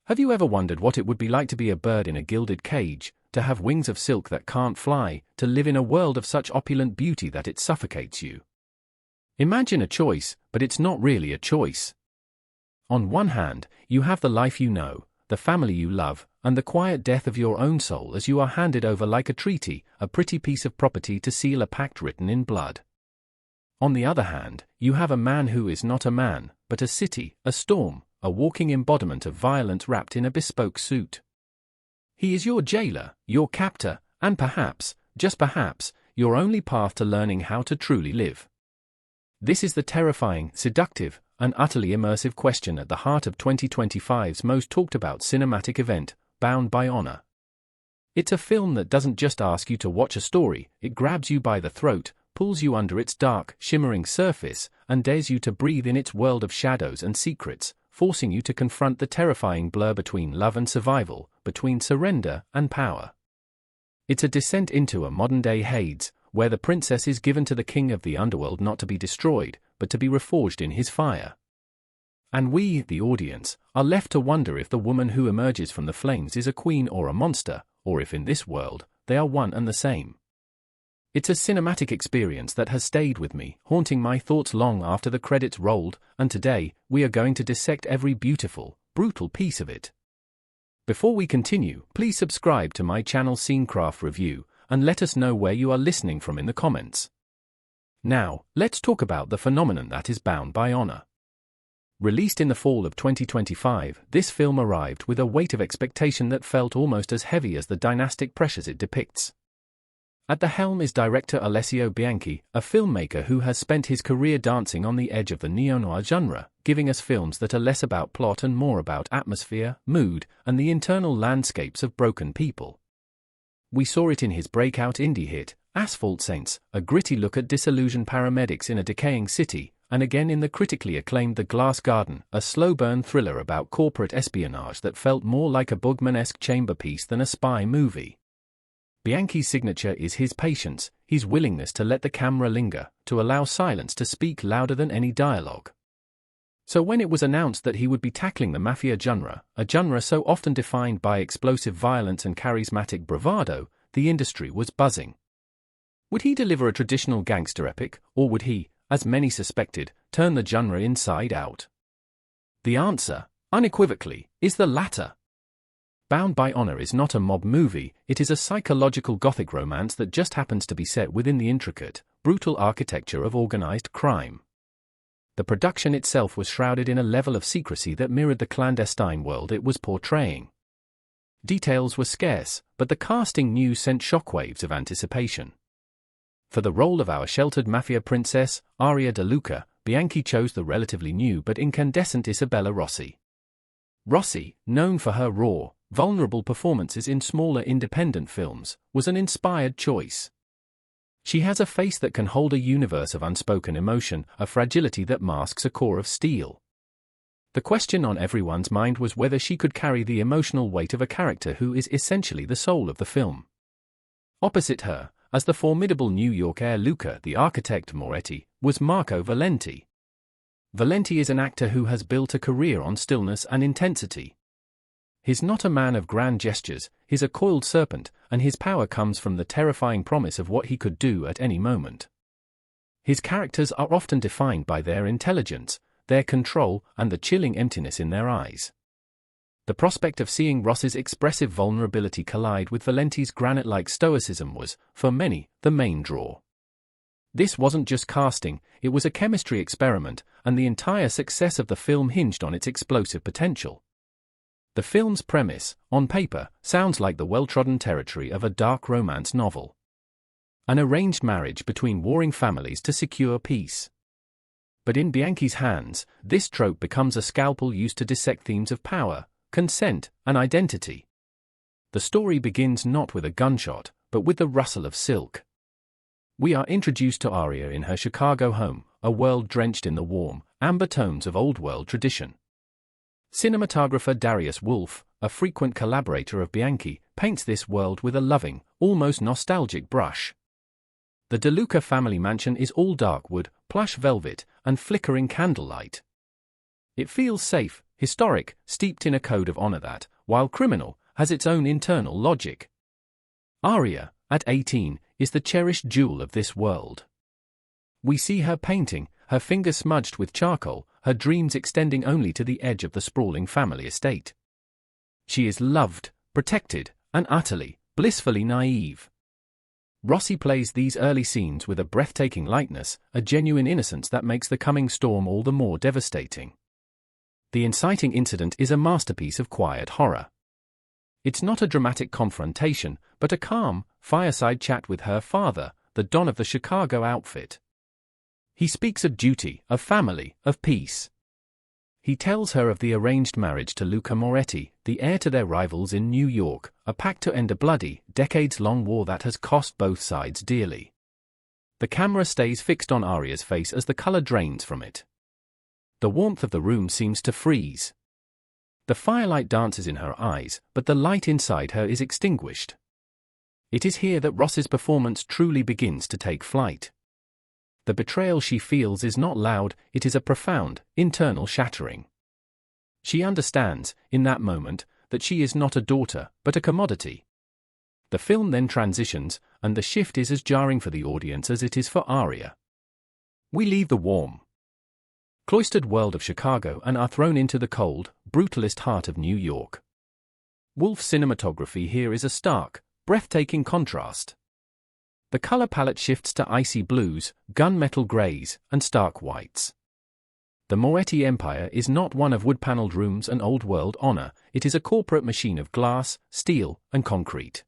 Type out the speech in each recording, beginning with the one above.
Have you ever wondered what it would be like to be a bird in a gilded cage, to have wings of silk that can't fly, to live in a world of such opulent beauty that it suffocates you? Imagine a choice, but it's not really a choice. On one hand, you have the life you know, the family you love, and the quiet death of your own soul as you are handed over like a treaty, a pretty piece of property to seal a pact written in blood. On the other hand, you have a man who is not a man, but a city, a storm, a walking embodiment of violence wrapped in a bespoke suit. He is your jailer, your captor, and perhaps, just perhaps, your only path to learning how to truly live. This is the terrifying, seductive, and utterly immersive question at the heart of 2025's most talked about cinematic event, Bound by Honor. It's a film that doesn't just ask you to watch a story, it grabs you by the throat, pulls you under its dark, shimmering surface, and dares you to breathe in its world of shadows and secrets, forcing you to confront the terrifying blur between love and survival, between surrender and power. It's a descent into a modern-day Hades, where the princess is given to the king of the underworld not to be destroyed, but to be reforged in his fire. And we, the audience, are left to wonder if the woman who emerges from the flames is a queen or a monster, or if in this world, they are one and the same. It's a cinematic experience that has stayed with me, haunting my thoughts long after the credits rolled, and today, we are going to dissect every beautiful, brutal piece of it. Before we continue, please subscribe to my channel Scenecraft Review, and let us know where you are listening from in the comments. Now, let's talk about the phenomenon that is Bound by Honor. Released in the fall of 2025, this film arrived with a weight of expectation that felt almost as heavy as the dynastic pressures it depicts. At the helm is director Alessio Bianchi, a filmmaker who has spent his career dancing on the edge of the neo-noir genre, giving us films that are less about plot and more about atmosphere, mood, and the internal landscapes of broken people. We saw it in his breakout indie hit, Asphalt Saints, a gritty look at disillusioned paramedics in a decaying city, and again in the critically acclaimed The Glass Garden, a slow-burn thriller about corporate espionage that felt more like a Bugman-esque chamber piece than a spy movie. Bianchi's signature is his patience, his willingness to let the camera linger, to allow silence to speak louder than any dialogue. So when it was announced that he would be tackling the mafia genre, a genre so often defined by explosive violence and charismatic bravado, the industry was buzzing. Would he deliver a traditional gangster epic, or would he, as many suspected, turn the genre inside out? The answer, unequivocally, is the latter. Bound by Honor is not a mob movie, it is a psychological gothic romance that just happens to be set within the intricate, brutal architecture of organized crime. The production itself was shrouded in a level of secrecy that mirrored the clandestine world it was portraying. Details were scarce, but the casting news sent shockwaves of anticipation. For the role of our sheltered mafia princess, Arya de Luca, Bianchi chose the relatively new but incandescent Isabella Rossi. Rossi, known for her raw, vulnerable performances in smaller independent films, was an inspired choice. She has a face that can hold a universe of unspoken emotion, a fragility that masks a core of steel. The question on everyone's mind was whether she could carry the emotional weight of a character who is essentially the soul of the film. Opposite her, as the formidable New York heir Luca, the architect Moretti, was Marco Valenti. Valenti is an actor who has built a career on stillness and intensity. He's not a man of grand gestures, he's a coiled serpent, and his power comes from the terrifying promise of what he could do at any moment. His characters are often defined by their intelligence, their control, and the chilling emptiness in their eyes. The prospect of seeing Ross's expressive vulnerability collide with Valenti's granite-like stoicism was, for many, the main draw. This wasn't just casting, it was a chemistry experiment, and the entire success of the film hinged on its explosive potential. The film's premise, on paper, sounds like the well-trodden territory of a dark romance novel. An arranged marriage between warring families to secure peace. But in Bianchi's hands, this trope becomes a scalpel used to dissect themes of power, consent, and identity. The story begins not with a gunshot, but with the rustle of silk. We are introduced to Arya in her Chicago home, a world drenched in the warm, amber tones of old-world tradition. Cinematographer Darius Wolfe, a frequent collaborator of Bianchi, paints this world with a loving, almost nostalgic brush. The De Luca family mansion is all dark wood, plush velvet, and flickering candlelight. It feels safe, historic, steeped in a code of honor that, while criminal, has its own internal logic. Arya, at 18, is the cherished jewel of this world. We see her painting, her fingers smudged with charcoal, her dreams extending only to the edge of the sprawling family estate. She is loved, protected, and utterly, blissfully naive. Rossi plays these early scenes with a breathtaking lightness, a genuine innocence that makes the coming storm all the more devastating. The inciting incident is a masterpiece of quiet horror. It's not a dramatic confrontation, but a calm, fireside chat with her father, the Don of the Chicago outfit. He speaks of duty, of family, of peace. He tells her of the arranged marriage to Luca Moretti, the heir to their rivals in New York, a pact to end a bloody, decades-long war that has cost both sides dearly. The camera stays fixed on Arya's face as the color drains from it. The warmth of the room seems to freeze. The firelight dances in her eyes, but the light inside her is extinguished. It is here that Rossi's performance truly begins to take flight. The betrayal she feels is not loud, it is a profound, internal shattering. She understands, in that moment, that she is not a daughter, but a commodity. The film then transitions, and the shift is as jarring for the audience as it is for Arya. We leave the warm, cloistered world of Chicago and are thrown into the cold, brutalist heart of New York. Wolf's cinematography here is a stark, breathtaking contrast. The color palette shifts to icy blues, gunmetal grays, and stark whites. The Moretti empire is not one of wood-paneled rooms and old-world honor, it is a corporate machine of glass, steel, and concrete.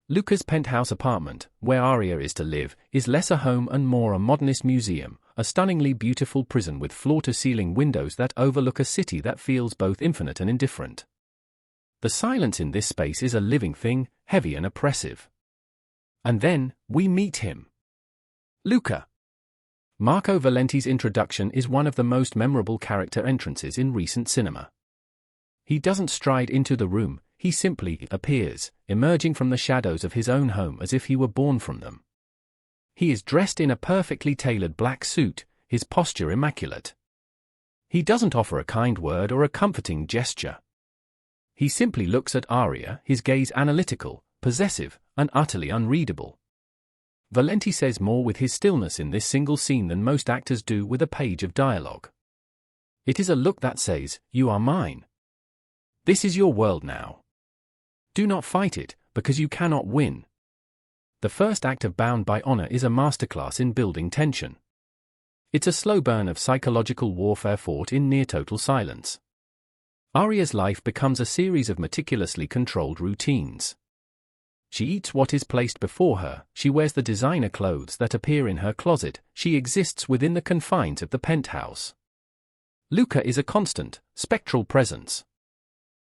Luca's penthouse apartment, where Arya is to live, is less a home and more a modernist museum, a stunningly beautiful prison with floor-to-ceiling windows that overlook a city that feels both infinite and indifferent. The silence in this space is a living thing, heavy and oppressive. And then, we meet him. Luca. Marco Valenti's introduction is one of the most memorable character entrances in recent cinema. He doesn't stride into the room, he simply appears, emerging from the shadows of his own home as if he were born from them. He is dressed in a perfectly tailored black suit, his posture immaculate. He doesn't offer a kind word or a comforting gesture. He simply looks at Arya, his gaze analytical, possessive, and utterly unreadable. Valenti says more with his stillness in this single scene than most actors do with a page of dialogue. It is a look that says, "You are mine. This is your world now. Do not fight it, because you cannot win." The first act of Bound by Honor is a masterclass in building tension. It's a slow burn of psychological warfare fought in near-total silence. Arya's life becomes a series of meticulously controlled routines. She eats what is placed before her, she wears the designer clothes that appear in her closet, she exists within the confines of the penthouse. Luca is a constant, spectral presence.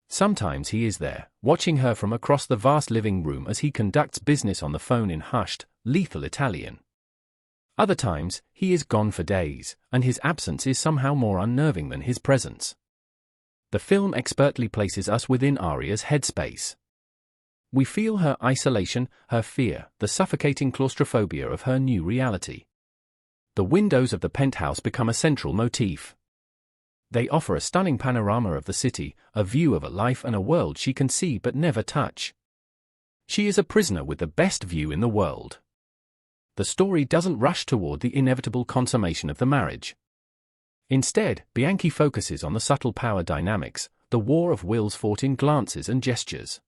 Sometimes he is there, watching her from across the vast living room as he conducts business on the phone in hushed, lethal Italian. Other times, he is gone for days, and his absence is somehow more unnerving than his presence. The film expertly places us within Arya's headspace. We feel her isolation, her fear, the suffocating claustrophobia of her new reality. The windows of the penthouse become a central motif. They offer a stunning panorama of the city, a view of a life and a world she can see but never touch. She is a prisoner with the best view in the world. The story doesn't rush toward the inevitable consummation of the marriage. Instead, Bianchi focuses on the subtle power dynamics, the war of wills fought in glances and gestures.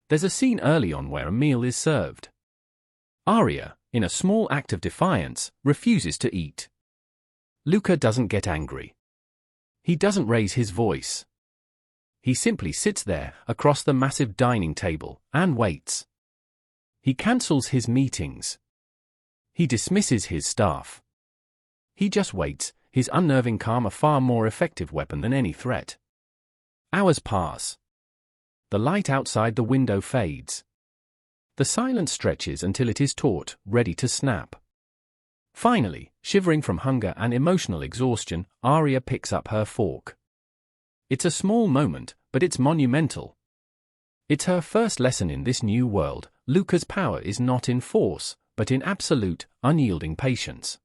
There's a scene early on where a meal is served. Arya, in a small act of defiance, refuses to eat. Luca doesn't get angry. He doesn't raise his voice. He simply sits there, across the massive dining table, and waits. He cancels his meetings. He dismisses his staff. He just waits, his unnerving calm a far more effective weapon than any threat. Hours pass. The light outside the window fades. The silence stretches until it is taut, ready to snap. Finally, shivering from hunger and emotional exhaustion, Arya picks up her fork. It's a small moment, but it's monumental. It's her first lesson in this new world. Luca's power is not in force, but in absolute, unyielding patience.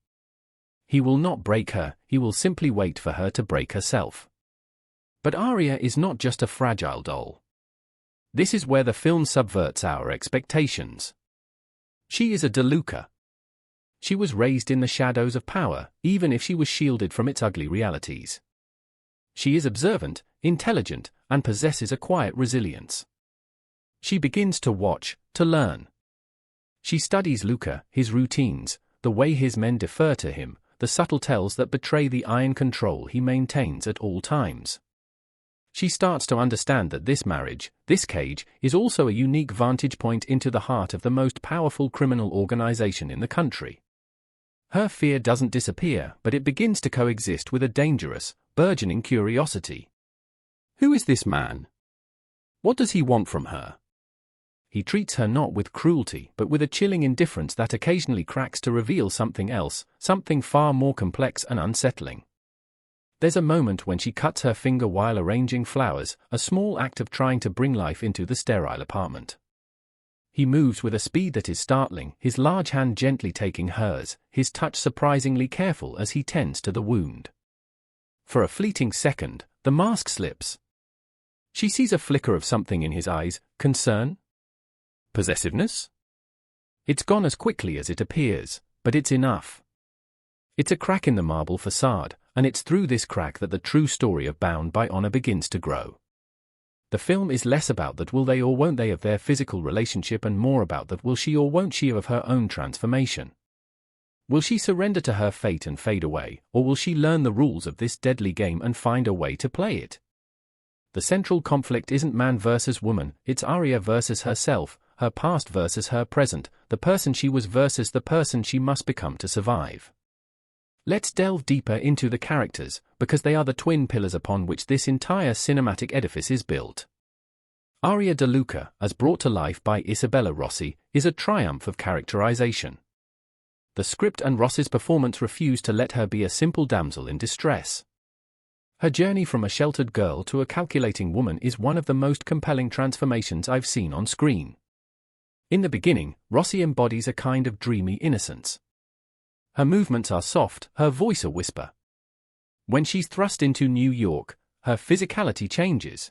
He will not break her, he will simply wait for her to break herself. But Arya is not just a fragile doll. This is where the film subverts our expectations. She is a Luca. She was raised in the shadows of power, even if she was shielded from its ugly realities. She is observant, intelligent, and possesses a quiet resilience. She begins to watch, to learn. She studies Luca, his routines, the way his men defer to him, the subtle tells that betray the iron control he maintains at all times. She starts to understand that this marriage, this cage, is also a unique vantage point into the heart of the most powerful criminal organization in the country. Her fear doesn't disappear, but it begins to coexist with a dangerous, burgeoning curiosity. Who is this man? What does he want from her? He treats her not with cruelty but with a chilling indifference that occasionally cracks to reveal something else, something far more complex and unsettling. There's a moment when she cuts her finger while arranging flowers, a small act of trying to bring life into the sterile apartment. He moves with a speed that is startling, his large hand gently taking hers, his touch surprisingly careful as he tends to the wound. For a fleeting second, the mask slips. She sees a flicker of something in his eyes, concern? Possessiveness? It's gone as quickly as it appears, but it's enough. It's a crack in the marble facade, and it's through this crack that the true story of Bound by Honor begins to grow. The film is less about that will they or won't they of their physical relationship and more about that will she or won't she of her own transformation. Will she surrender to her fate and fade away, or will she learn the rules of this deadly game and find a way to play it? The central conflict isn't man versus woman, it's Arya versus herself, her past versus her present, the person she was versus the person she must become to survive. Let's delve deeper into the characters, because they are the twin pillars upon which this entire cinematic edifice is built. Arya de Luca, as brought to life by Isabella Rossi, is a triumph of characterization. The script and Rossi's performance refuse to let her be a simple damsel in distress. Her journey from a sheltered girl to a calculating woman is one of the most compelling transformations I've seen on screen. In the beginning, Rossi embodies a kind of dreamy innocence. Her movements are soft, her voice a whisper. When she's thrust into New York, her physicality changes.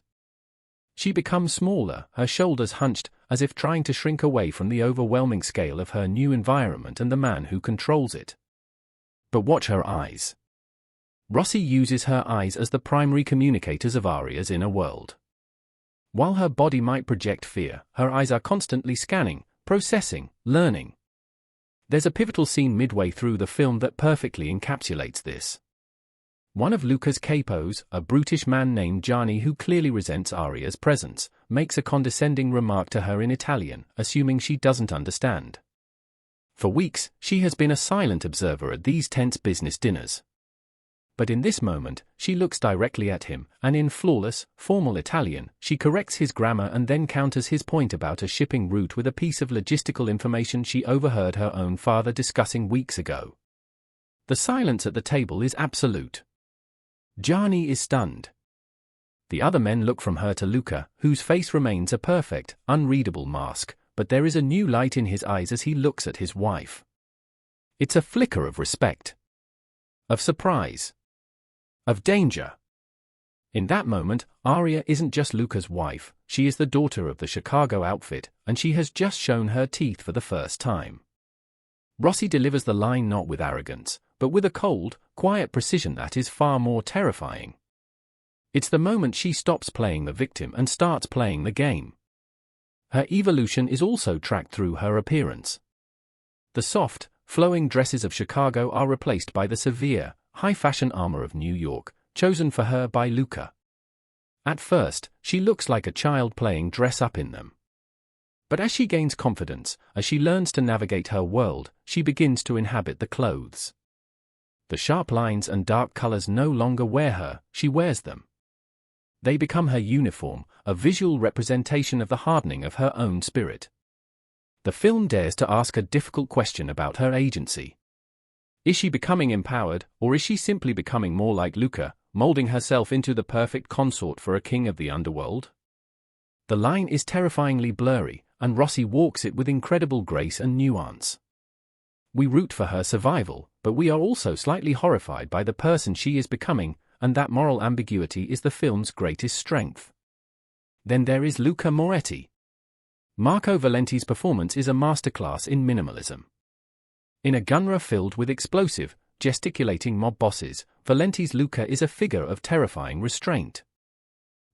She becomes smaller, her shoulders hunched, as if trying to shrink away from the overwhelming scale of her new environment and the man who controls it. But watch her eyes. Rossi uses her eyes as the primary communicators of Arya's inner world. While her body might project fear, her eyes are constantly scanning, processing, learning. There's a pivotal scene midway through the film that perfectly encapsulates this. One of Luca's capos, a brutish man named Gianni who clearly resents Arya's presence, makes a condescending remark to her in Italian, assuming she doesn't understand. For weeks, she has been a silent observer at these tense business dinners. But in this moment, she looks directly at him, and in flawless, formal Italian, she corrects his grammar and then counters his point about a shipping route with a piece of logistical information she overheard her own father discussing weeks ago. The silence at the table is absolute. Gianni is stunned. The other men look from her to Luca, whose face remains a perfect, unreadable mask, but there is a new light in his eyes as he looks at his wife. It's a flicker of respect. Of surprise. Of danger. In that moment, Arya isn't just Luca's wife, she is the daughter of the Chicago outfit, and she has just shown her teeth for the first time. Rossi delivers the line not with arrogance, but with a cold, quiet precision that is far more terrifying. It's the moment she stops playing the victim and starts playing the game. Her evolution is also tracked through her appearance. The soft, flowing dresses of Chicago are replaced by the severe, high-fashion armor of New York, chosen for her by Luca. At first, she looks like a child playing dress-up in them. But as she gains confidence, as she learns to navigate her world, she begins to inhabit the clothes. The sharp lines and dark colors no longer wear her, she wears them. They become her uniform, a visual representation of the hardening of her own spirit. The film dares to ask a difficult question about her agency. Is she becoming empowered, or is she simply becoming more like Luca, molding herself into the perfect consort for a king of the underworld? The line is terrifyingly blurry, and Rossi walks it with incredible grace and nuance. We root for her survival, but we are also slightly horrified by the person she is becoming, and that moral ambiguity is the film's greatest strength. Then there is Luca Moretti. Marco Valenti's performance is a masterclass in minimalism. In a genre filled with explosive, gesticulating mob bosses, Valenti's Luca is a figure of terrifying restraint.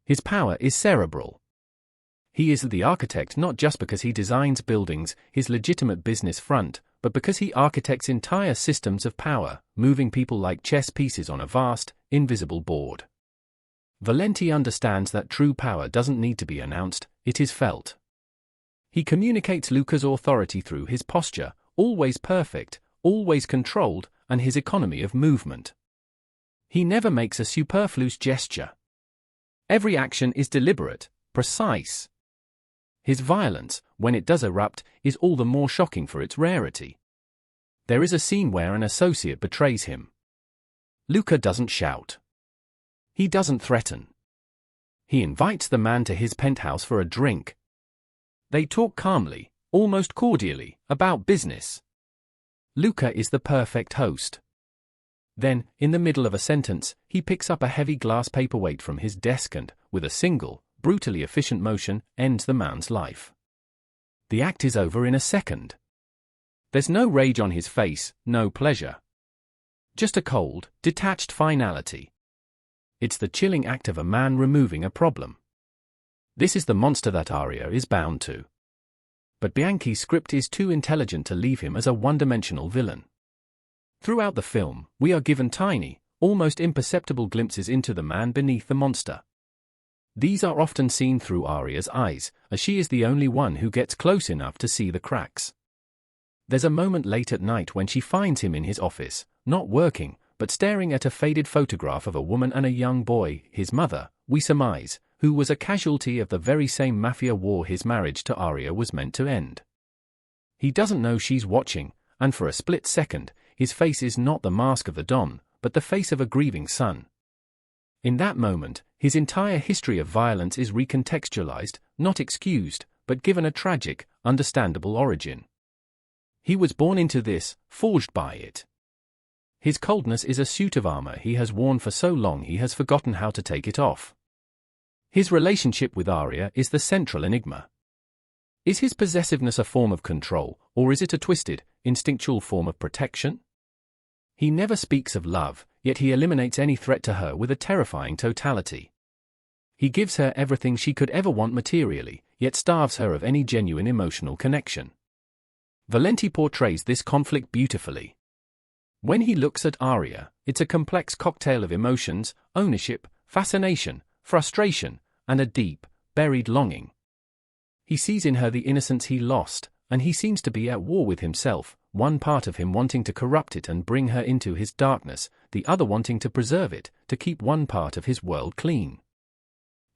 His power is cerebral. He is the architect not just because he designs buildings, his legitimate business front, but because he architects entire systems of power, moving people like chess pieces on a vast, invisible board. Valenti understands that true power doesn't need to be announced, it is felt. He communicates Luca's authority through his posture, always perfect, always controlled, and his economy of movement. He never makes a superfluous gesture. Every action is deliberate, precise. His violence, when it does erupt, is all the more shocking for its rarity. There is a scene where an associate betrays him. Luca doesn't shout. He doesn't threaten. He invites the man to his penthouse for a drink. They talk calmly, almost cordially, about business. Luca is the perfect host. Then, in the middle of a sentence, he picks up a heavy glass paperweight from his desk and, with a single, brutally efficient motion, ends the man's life. The act is over in a second. There's no rage on his face, no pleasure. Just a cold, detached finality. It's the chilling act of a man removing a problem. This is the monster that Arya is bound to. But Bianchi's script is too intelligent to leave him as a one-dimensional villain. Throughout the film, we are given tiny, almost imperceptible glimpses into the man beneath the monster. These are often seen through Arya's eyes, as she is the only one who gets close enough to see the cracks. There's a moment late at night when she finds him in his office, not working, but staring at a faded photograph of a woman and a young boy, his mother, we surmise, who was a casualty of the very same mafia war his marriage to Arya was meant to end. He doesn't know she's watching, and for a split second, his face is not the mask of the Don, but the face of a grieving son. In that moment, his entire history of violence is recontextualized, not excused, but given a tragic, understandable origin. He was born into this, forged by it. His coldness is a suit of armor he has worn for so long he has forgotten how to take it off. His relationship with Arya is the central enigma. Is his possessiveness a form of control, or is it a twisted, instinctual form of protection? He never speaks of love, yet he eliminates any threat to her with a terrifying totality. He gives her everything she could ever want materially, yet starves her of any genuine emotional connection. Valenti portrays this conflict beautifully. When he looks at Arya, it's a complex cocktail of emotions, ownership, fascination, frustration, and a deep, buried longing. He sees in her the innocence he lost, and he seems to be at war with himself, one part of him wanting to corrupt it and bring her into his darkness, the other wanting to preserve it, to keep one part of his world clean.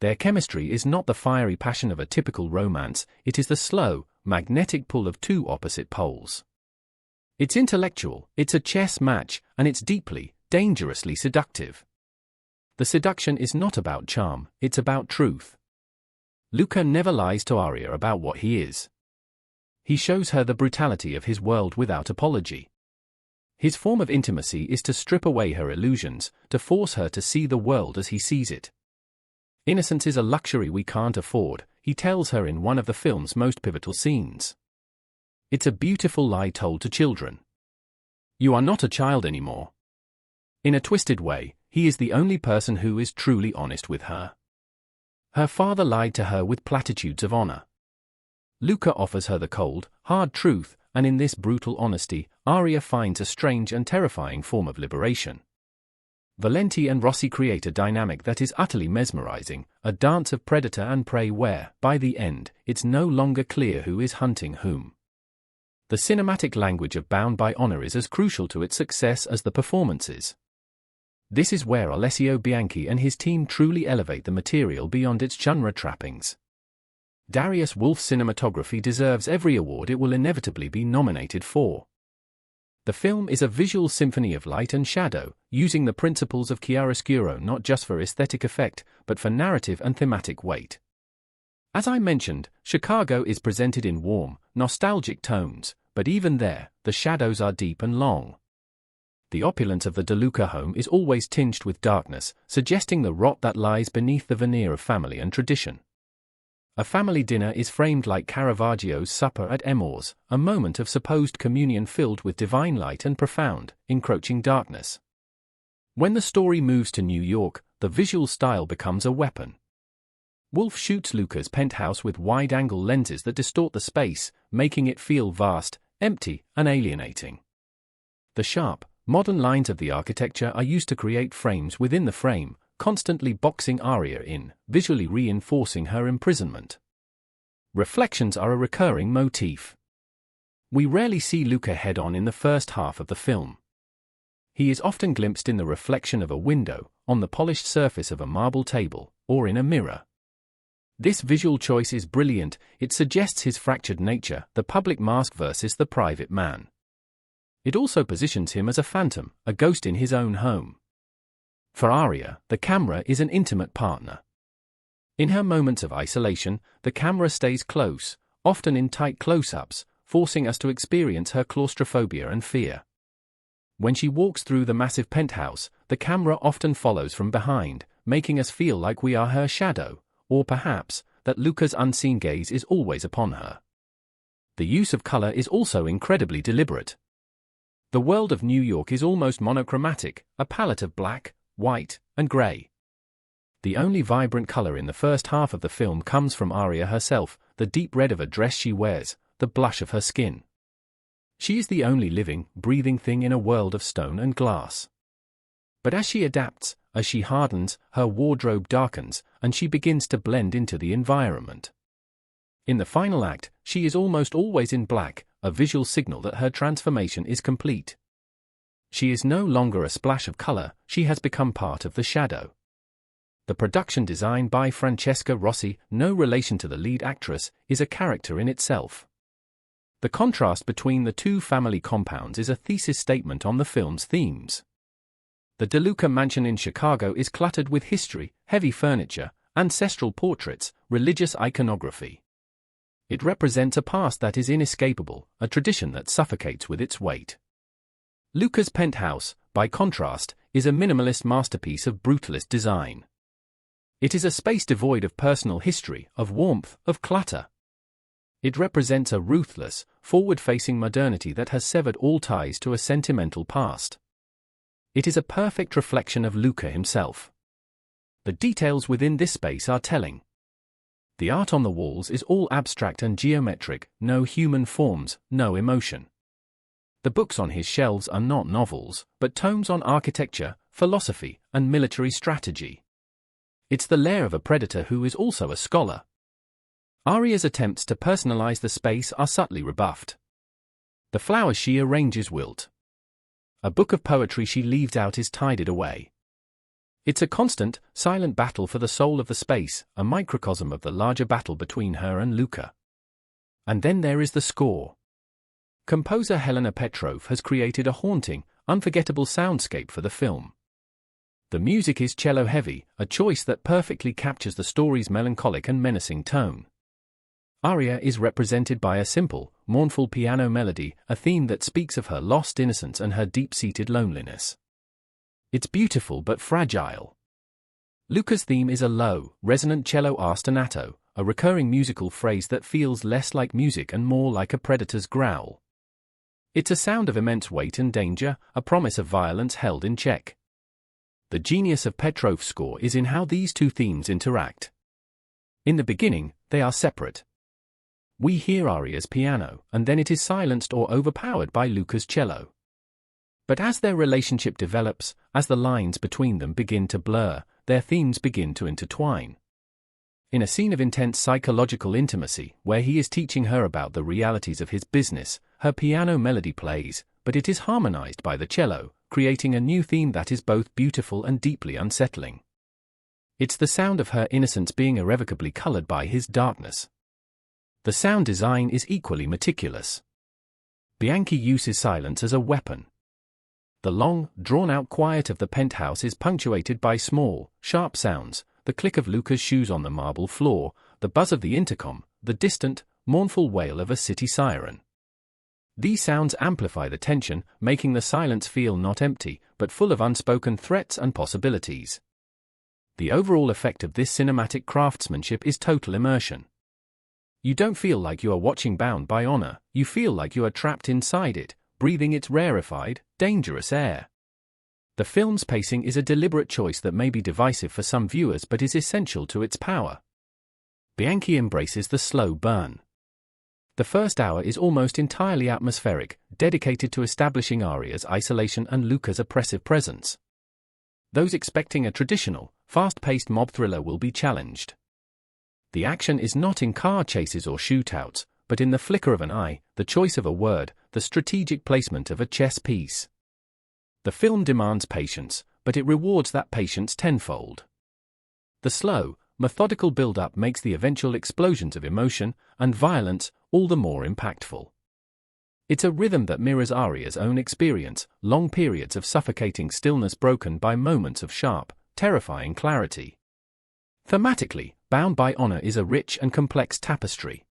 Their chemistry is not the fiery passion of a typical romance, it is the slow, magnetic pull of two opposite poles. It's intellectual, it's a chess match, and it's deeply, dangerously seductive. The seduction is not about charm, it's about truth. Luca never lies to Arya about what he is. He shows her the brutality of his world without apology. His form of intimacy is to strip away her illusions, to force her to see the world as he sees it. Innocence is a luxury we can't afford, he tells her in one of the film's most pivotal scenes. It's a beautiful lie told to children. You are not a child anymore. In a twisted way, he is the only person who is truly honest with her. Her father lied to her with platitudes of honor. Luca offers her the cold, hard truth, and in this brutal honesty, Arya finds a strange and terrifying form of liberation. Valenti and Rossi create a dynamic that is utterly mesmerizing, a dance of predator and prey where, by the end, it's no longer clear who is hunting whom. The cinematic language of Bound by Honor is as crucial to its success as the performances. This is where Alessio Bianchi and his team truly elevate the material beyond its genre trappings. Darius Wolf's cinematography deserves every award it will inevitably be nominated for. The film is a visual symphony of light and shadow, using the principles of chiaroscuro not just for aesthetic effect, but for narrative and thematic weight. As I mentioned, Chicago is presented in warm, nostalgic tones, but even there, the shadows are deep and long. The opulence of the De Luca home is always tinged with darkness, suggesting the rot that lies beneath the veneer of family and tradition. A family dinner is framed like Caravaggio's supper at Emours, a moment of supposed communion filled with divine light and profound, encroaching darkness. When the story moves to New York, the visual style becomes a weapon. Wolfe shoots Luca's penthouse with wide-angle lenses that distort the space, making it feel vast, empty, and alienating. The sharp, modern lines of the architecture are used to create frames within the frame, constantly boxing Arya in, visually reinforcing her imprisonment. Reflections are a recurring motif. We rarely see Luca head-on in the first half of the film. He is often glimpsed in the reflection of a window, on the polished surface of a marble table, or in a mirror. This visual choice is brilliant. It suggests his fractured nature, the public mask versus the private man. It also positions him as a phantom, a ghost in his own home. For Arya, the camera is an intimate partner. In her moments of isolation, the camera stays close, often in tight close-ups, forcing us to experience her claustrophobia and fear. When she walks through the massive penthouse, the camera often follows from behind, making us feel like we are her shadow, or perhaps, that Luca's unseen gaze is always upon her. The use of color is also incredibly deliberate. The world of New York is almost monochromatic, a palette of black, white, and grey. The only vibrant color in the first half of the film comes from Arya herself, the deep red of a dress she wears, the blush of her skin. She is the only living, breathing thing in a world of stone and glass. But as she adapts, as she hardens, her wardrobe darkens, and she begins to blend into the environment. In the final act, she is almost always in black, a visual signal that her transformation is complete. She is no longer a splash of color, she has become part of the shadow. The production design by Francesca Rossi, no relation to the lead actress, is a character in itself. The contrast between the two family compounds is a thesis statement on the film's themes. The De Luca mansion in Chicago is cluttered with history, heavy furniture, ancestral portraits, religious iconography. It represents a past that is inescapable, a tradition that suffocates with its weight. Luca's penthouse, by contrast, is a minimalist masterpiece of brutalist design. It is a space devoid of personal history, of warmth, of clutter. It represents a ruthless, forward-facing modernity that has severed all ties to a sentimental past. It is a perfect reflection of Luca himself. The details within this space are telling. The art on the walls is all abstract and geometric, no human forms, no emotion. The books on his shelves are not novels, but tomes on architecture, philosophy, and military strategy. It's the lair of a predator who is also a scholar. Arya's attempts to personalize the space are subtly rebuffed. The flowers she arranges wilt. A book of poetry she leaves out is tided away. It's a constant, silent battle for the soul of the space, a microcosm of the larger battle between her and Luca. And then there is the score. Composer Helena Petrov has created a haunting, unforgettable soundscape for the film. The music is cello-heavy, a choice that perfectly captures the story's melancholic and menacing tone. Arya is represented by a simple, mournful piano melody, a theme that speaks of her lost innocence and her deep-seated loneliness. It's beautiful but fragile. Luca's theme is a low, resonant cello ostinato, a recurring musical phrase that feels less like music and more like a predator's growl. It's a sound of immense weight and danger, a promise of violence held in check. The genius of Petrov's score is in how these two themes interact. In the beginning, they are separate. We hear Arya's piano, and then it is silenced or overpowered by Luca's cello. But as their relationship develops, as the lines between them begin to blur, their themes begin to intertwine. In a scene of intense psychological intimacy, where he is teaching her about the realities of his business, her piano melody plays, but it is harmonized by the cello, creating a new theme that is both beautiful and deeply unsettling. It's the sound of her innocence being irrevocably colored by his darkness. The sound design is equally meticulous. Bianchi uses silence as a weapon. The long, drawn-out quiet of the penthouse is punctuated by small, sharp sounds, the click of Luca's shoes on the marble floor, the buzz of the intercom, the distant, mournful wail of a city siren. These sounds amplify the tension, making the silence feel not empty, but full of unspoken threats and possibilities. The overall effect of this cinematic craftsmanship is total immersion. You don't feel like you are watching Bound by Honor, you feel like you are trapped inside it, breathing its rarefied, dangerous air. The film's pacing is a deliberate choice that may be divisive for some viewers but is essential to its power. Bianchi embraces the slow burn. The first hour is almost entirely atmospheric, dedicated to establishing Arya's isolation and Luca's oppressive presence. Those expecting a traditional, fast-paced mob thriller will be challenged. The action is not in car chases or shootouts, but in the flicker of an eye, the choice of a word, the strategic placement of a chess piece. The film demands patience, but it rewards that patience tenfold. The slow, methodical build-up makes the eventual explosions of emotion and violence all the more impactful. It's a rhythm that mirrors Arya's own experience, long periods of suffocating stillness broken by moments of sharp, terrifying clarity. Thematically, Bound by Honor is a rich and complex tapestry.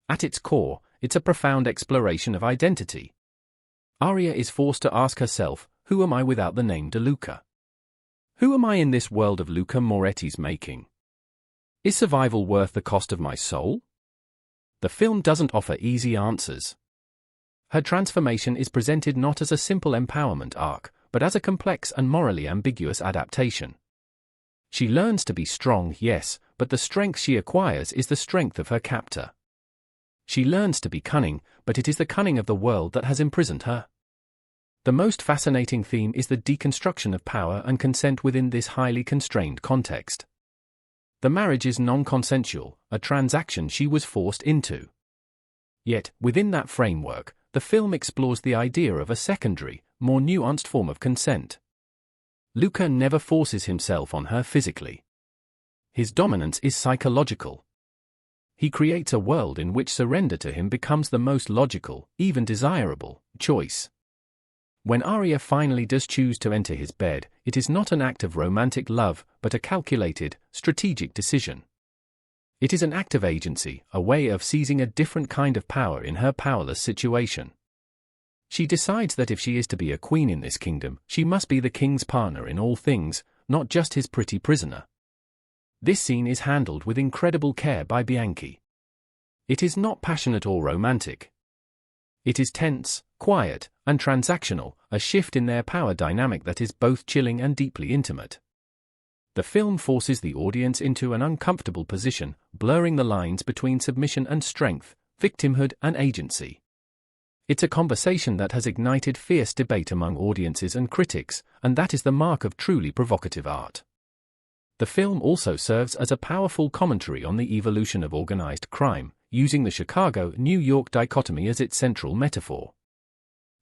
At its core, it's a profound exploration of identity. Arya is forced to ask herself, who am I without the name de Luca? Who am I in this world of Luca Moretti's making? Is survival worth the cost of my soul? The film doesn't offer easy answers. Her transformation is presented not as a simple empowerment arc, but as a complex and morally ambiguous adaptation. She learns to be strong, yes, but the strength she acquires is the strength of her captor. She learns to be cunning, but it is the cunning of the world that has imprisoned her. The most fascinating theme is the deconstruction of power and consent within this highly constrained context. The marriage is non-consensual, a transaction she was forced into. Yet, within that framework, the film explores the idea of a secondary, more nuanced form of consent. Luca never forces himself on her physically. His dominance is psychological. He creates a world in which surrender to him becomes the most logical, even desirable, choice. When Arya finally does choose to enter his bed, it is not an act of romantic love, but a calculated, strategic decision. It is an act of agency, a way of seizing a different kind of power in her powerless situation. She decides that if she is to be a queen in this kingdom, she must be the king's partner in all things, not just his pretty prisoner. This scene is handled with incredible care by Bianchi. It is not passionate or romantic. It is tense, quiet, and transactional, a shift in their power dynamic that is both chilling and deeply intimate. The film forces the audience into an uncomfortable position, blurring the lines between submission and strength, victimhood and agency. It's a conversation that has ignited fierce debate among audiences and critics, and that is the mark of truly provocative art. The film also serves as a powerful commentary on the evolution of organized crime, using the Chicago-New York dichotomy as its central metaphor.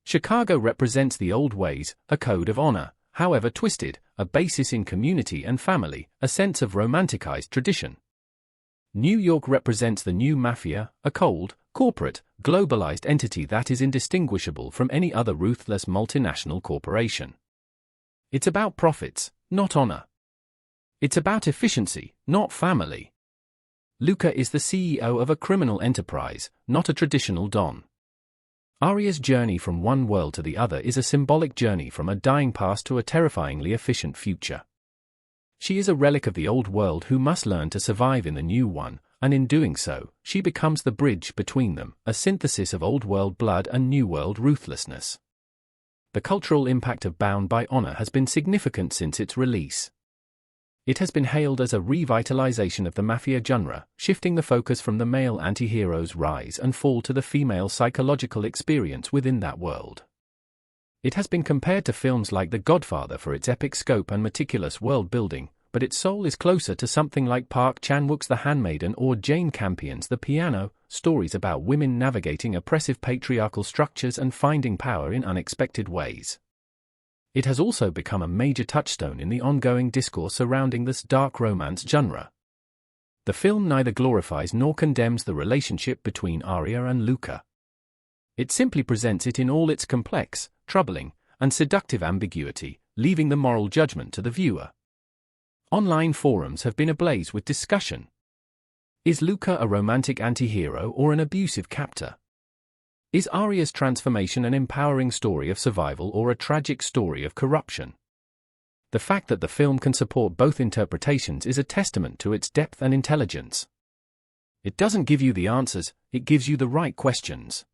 Chicago represents the old ways, a code of honor, however twisted, a basis in community and family, a sense of romanticized tradition. New York represents the new mafia, a cold, corporate, globalized entity that is indistinguishable from any other ruthless multinational corporation. It's about profits, not honor. It's about efficiency, not family. Luca is the CEO of a criminal enterprise, not a traditional don. Arya's journey from one world to the other is a symbolic journey from a dying past to a terrifyingly efficient future. She is a relic of the old world who must learn to survive in the new one, and in doing so, she becomes the bridge between them, a synthesis of old world blood and new world ruthlessness. The cultural impact of Bound by Honor has been significant since its release. It has been hailed as a revitalization of the mafia genre, shifting the focus from the male anti-hero's rise and fall to the female psychological experience within that world. It has been compared to films like The Godfather for its epic scope and meticulous world building, but its soul is closer to something like Park Chan-wook's The Handmaiden or Jane Campion's The Piano, stories about women navigating oppressive patriarchal structures and finding power in unexpected ways. It has also become a major touchstone in the ongoing discourse surrounding this dark romance genre. The film neither glorifies nor condemns the relationship between Arya and Luca. It simply presents it in all its complex, troubling, and seductive ambiguity, leaving the moral judgment to the viewer. Online forums have been ablaze with discussion. Is Luca a romantic anti-hero or an abusive captor? Is Arya's transformation an empowering story of survival or a tragic story of corruption? The fact that the film can support both interpretations is a testament to its depth and intelligence. It doesn't give you the answers, it gives you the right questions.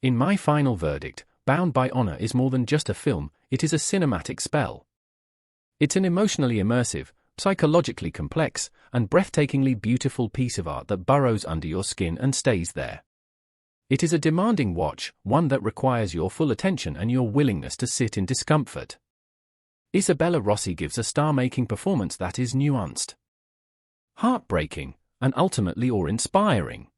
In my final verdict, Bound by Honor is more than just a film, it is a cinematic spell. It's an emotionally immersive, psychologically complex, and breathtakingly beautiful piece of art that burrows under your skin and stays there. It is a demanding watch, one that requires your full attention and your willingness to sit in discomfort. Isabella Rossi gives a star-making performance that is nuanced, heartbreaking, and ultimately awe-inspiring.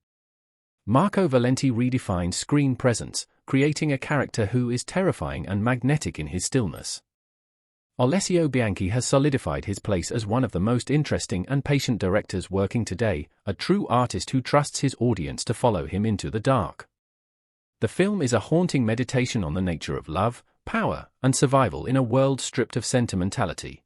Marco Valenti redefines screen presence, creating a character who is terrifying and magnetic in his stillness. Alessio Bianchi has solidified his place as one of the most interesting and patient directors working today, a true artist who trusts his audience to follow him into the dark. The film is a haunting meditation on the nature of love, power, and survival in a world stripped of sentimentality.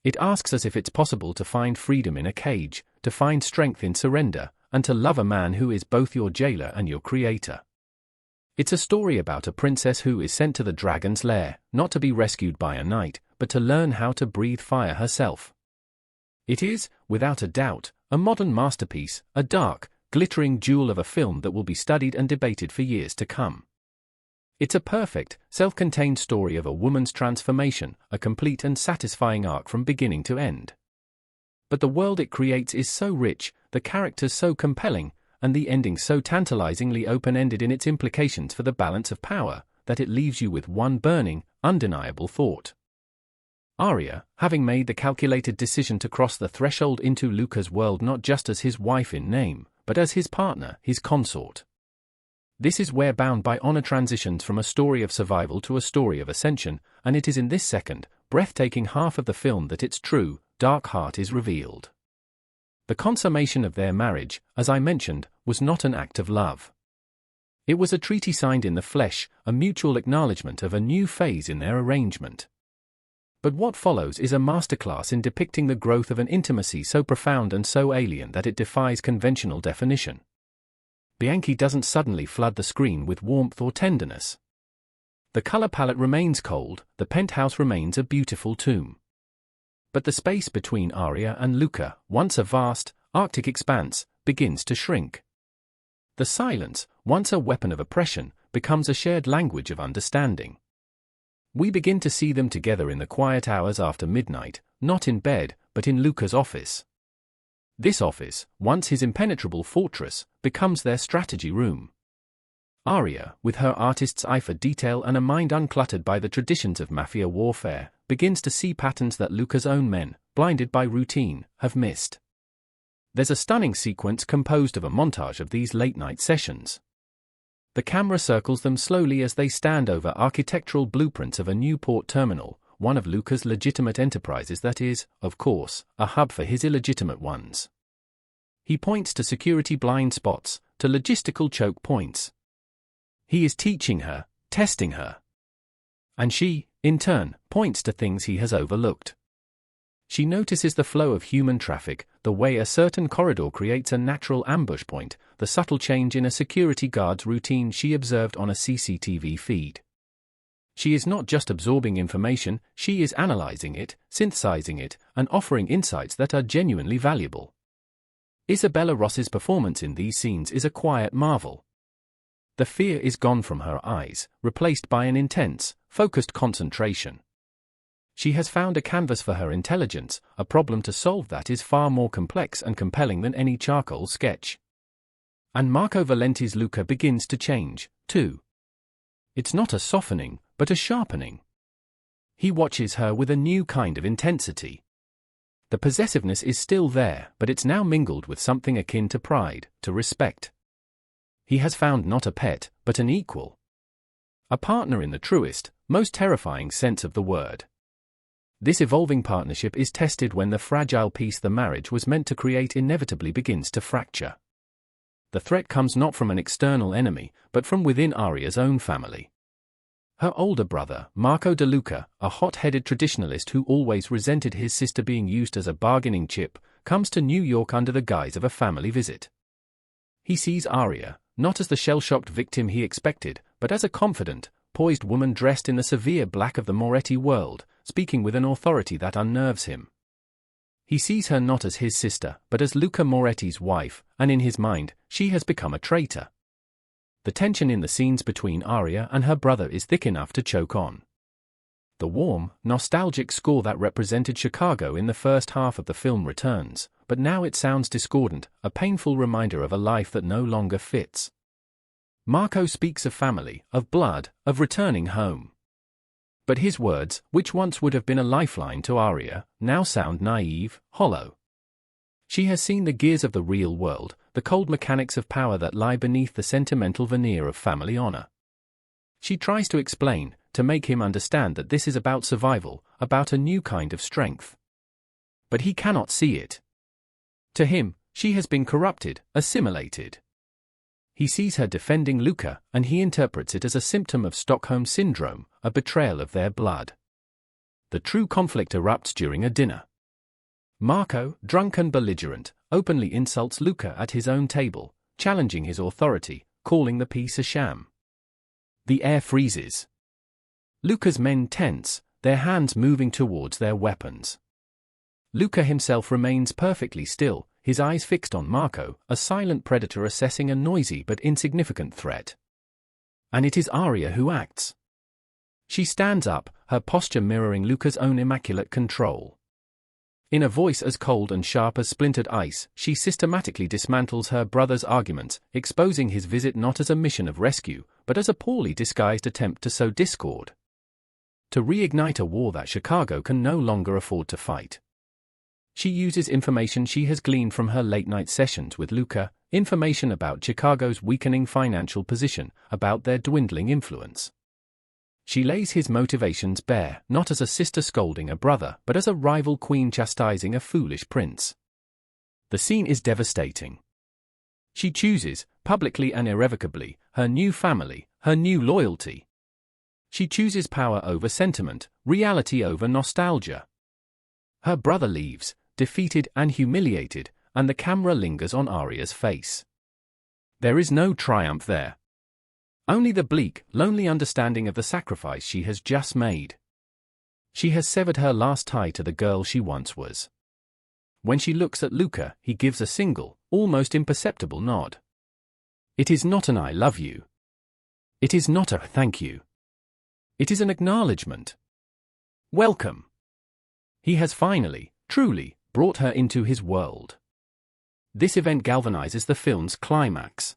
It asks us if it's possible to find freedom in a cage, to find strength in surrender, and to love a man who is both your jailer and your creator. It's a story about a princess who is sent to the dragon's lair, not to be rescued by a knight, but to learn how to breathe fire herself. It is, without a doubt, a modern masterpiece, a dark, glittering jewel of a film that will be studied and debated for years to come. It's a perfect, self-contained story of a woman's transformation, a complete and satisfying arc from beginning to end. But the world it creates is so rich, the characters so compelling, and the ending so tantalizingly open-ended in its implications for the balance of power, that it leaves you with one burning, undeniable thought. Arya, having made the calculated decision to cross the threshold into Luca's world not just as his wife in name, but as his partner, his consort. This is where Bound by Honor transitions from a story of survival to a story of ascension, and it is in this second, breathtaking half of the film that its true, dark heart is revealed. The consummation of their marriage, as I mentioned, was not an act of love. It was a treaty signed in the flesh, a mutual acknowledgement of a new phase in their arrangement. But what follows is a masterclass in depicting the growth of an intimacy so profound and so alien that it defies conventional definition. Bianchi doesn't suddenly flood the screen with warmth or tenderness. The color palette remains cold, the penthouse remains a beautiful tomb. But the space between Arya and Luca, once a vast, arctic expanse, begins to shrink. The silence, once a weapon of oppression, becomes a shared language of understanding. We begin to see them together in the quiet hours after midnight, not in bed, but in Luca's office. This office, once his impenetrable fortress, becomes their strategy room. Arya, with her artist's eye for detail and a mind uncluttered by the traditions of mafia warfare, begins to see patterns that Luca's own men, blinded by routine, have missed. There's a stunning sequence composed of a montage of these late-night sessions. The camera circles them slowly as they stand over architectural blueprints of a new port terminal, one of Luca's legitimate enterprises that is, of course, a hub for his illegitimate ones. He points to security blind spots, to logistical choke points. He is teaching her, testing her. And she, in turn, points to things he has overlooked. She notices the flow of human traffic, the way a certain corridor creates a natural ambush point, the subtle change in a security guard's routine she observed on a CCTV feed. She is not just absorbing information, she is analyzing it, synthesizing it, and offering insights that are genuinely valuable. Isabella Rossi's performance in these scenes is a quiet marvel. The fear is gone from her eyes, replaced by an intense, focused concentration. She has found a canvas for her intelligence, a problem to solve that is far more complex and compelling than any charcoal sketch. And Marco Valenti's Luca begins to change, too. It's not a softening, but a sharpening. He watches her with a new kind of intensity. The possessiveness is still there, but it's now mingled with something akin to pride, to respect. He has found not a pet, but an equal. A partner in the truest, most terrifying sense of the word. This evolving partnership is tested when the fragile peace the marriage was meant to create inevitably begins to fracture. The threat comes not from an external enemy, but from within Arya's own family. Her older brother, Marco De Luca, a hot-headed traditionalist who always resented his sister being used as a bargaining chip, comes to New York under the guise of a family visit. He sees Arya, not as the shell-shocked victim he expected, but as a confident, poised woman dressed in the severe black of the Moretti world, speaking with an authority that unnerves him. He sees her not as his sister, but as Luca Moretti's wife, and in his mind, she has become a traitor. The tension in the scenes between Arya and her brother is thick enough to choke on. The warm, nostalgic score that represented Chicago in the first half of the film returns, but now it sounds discordant, a painful reminder of a life that no longer fits. Marco speaks of family, of blood, of returning home. But his words, which once would have been a lifeline to Arya, now sound naive, hollow. She has seen the gears of the real world, the cold mechanics of power that lie beneath the sentimental veneer of family honor. She tries to explain, to make him understand that this is about survival, about a new kind of strength. But he cannot see it. To him, she has been corrupted, assimilated. He sees her defending Luca, and he interprets it as a symptom of Stockholm Syndrome, a betrayal of their blood. The true conflict erupts during a dinner. Marco, drunk and belligerent, openly insults Luca at his own table, challenging his authority, calling the peace a sham. The air freezes. Luca's men tense, their hands moving towards their weapons. Luca himself remains perfectly still, his eyes fixed on Marco, a silent predator assessing a noisy but insignificant threat. And it is Arya who acts. She stands up, her posture mirroring Luca's own immaculate control. In a voice as cold and sharp as splintered ice, she systematically dismantles her brother's arguments, exposing his visit not as a mission of rescue, but as a poorly disguised attempt to sow discord. To reignite a war that Chicago can no longer afford to fight. She uses information she has gleaned from her late-night sessions with Luca, information about Chicago's weakening financial position, about their dwindling influence. She lays his motivations bare, not as a sister scolding a brother, but as a rival queen chastising a foolish prince. The scene is devastating. She chooses, publicly and irrevocably, her new family, her new loyalty. She chooses power over sentiment, reality over nostalgia. Her brother leaves, defeated and humiliated, and the camera lingers on Arya's face. There is no triumph there. Only the bleak, lonely understanding of the sacrifice she has just made. She has severed her last tie to the girl she once was. When she looks at Luca, he gives a single, almost imperceptible nod. It is not an I love you. It is not a thank you. It is an acknowledgement. Welcome. He has finally, truly, brought her into his world. This event galvanizes the film's climax.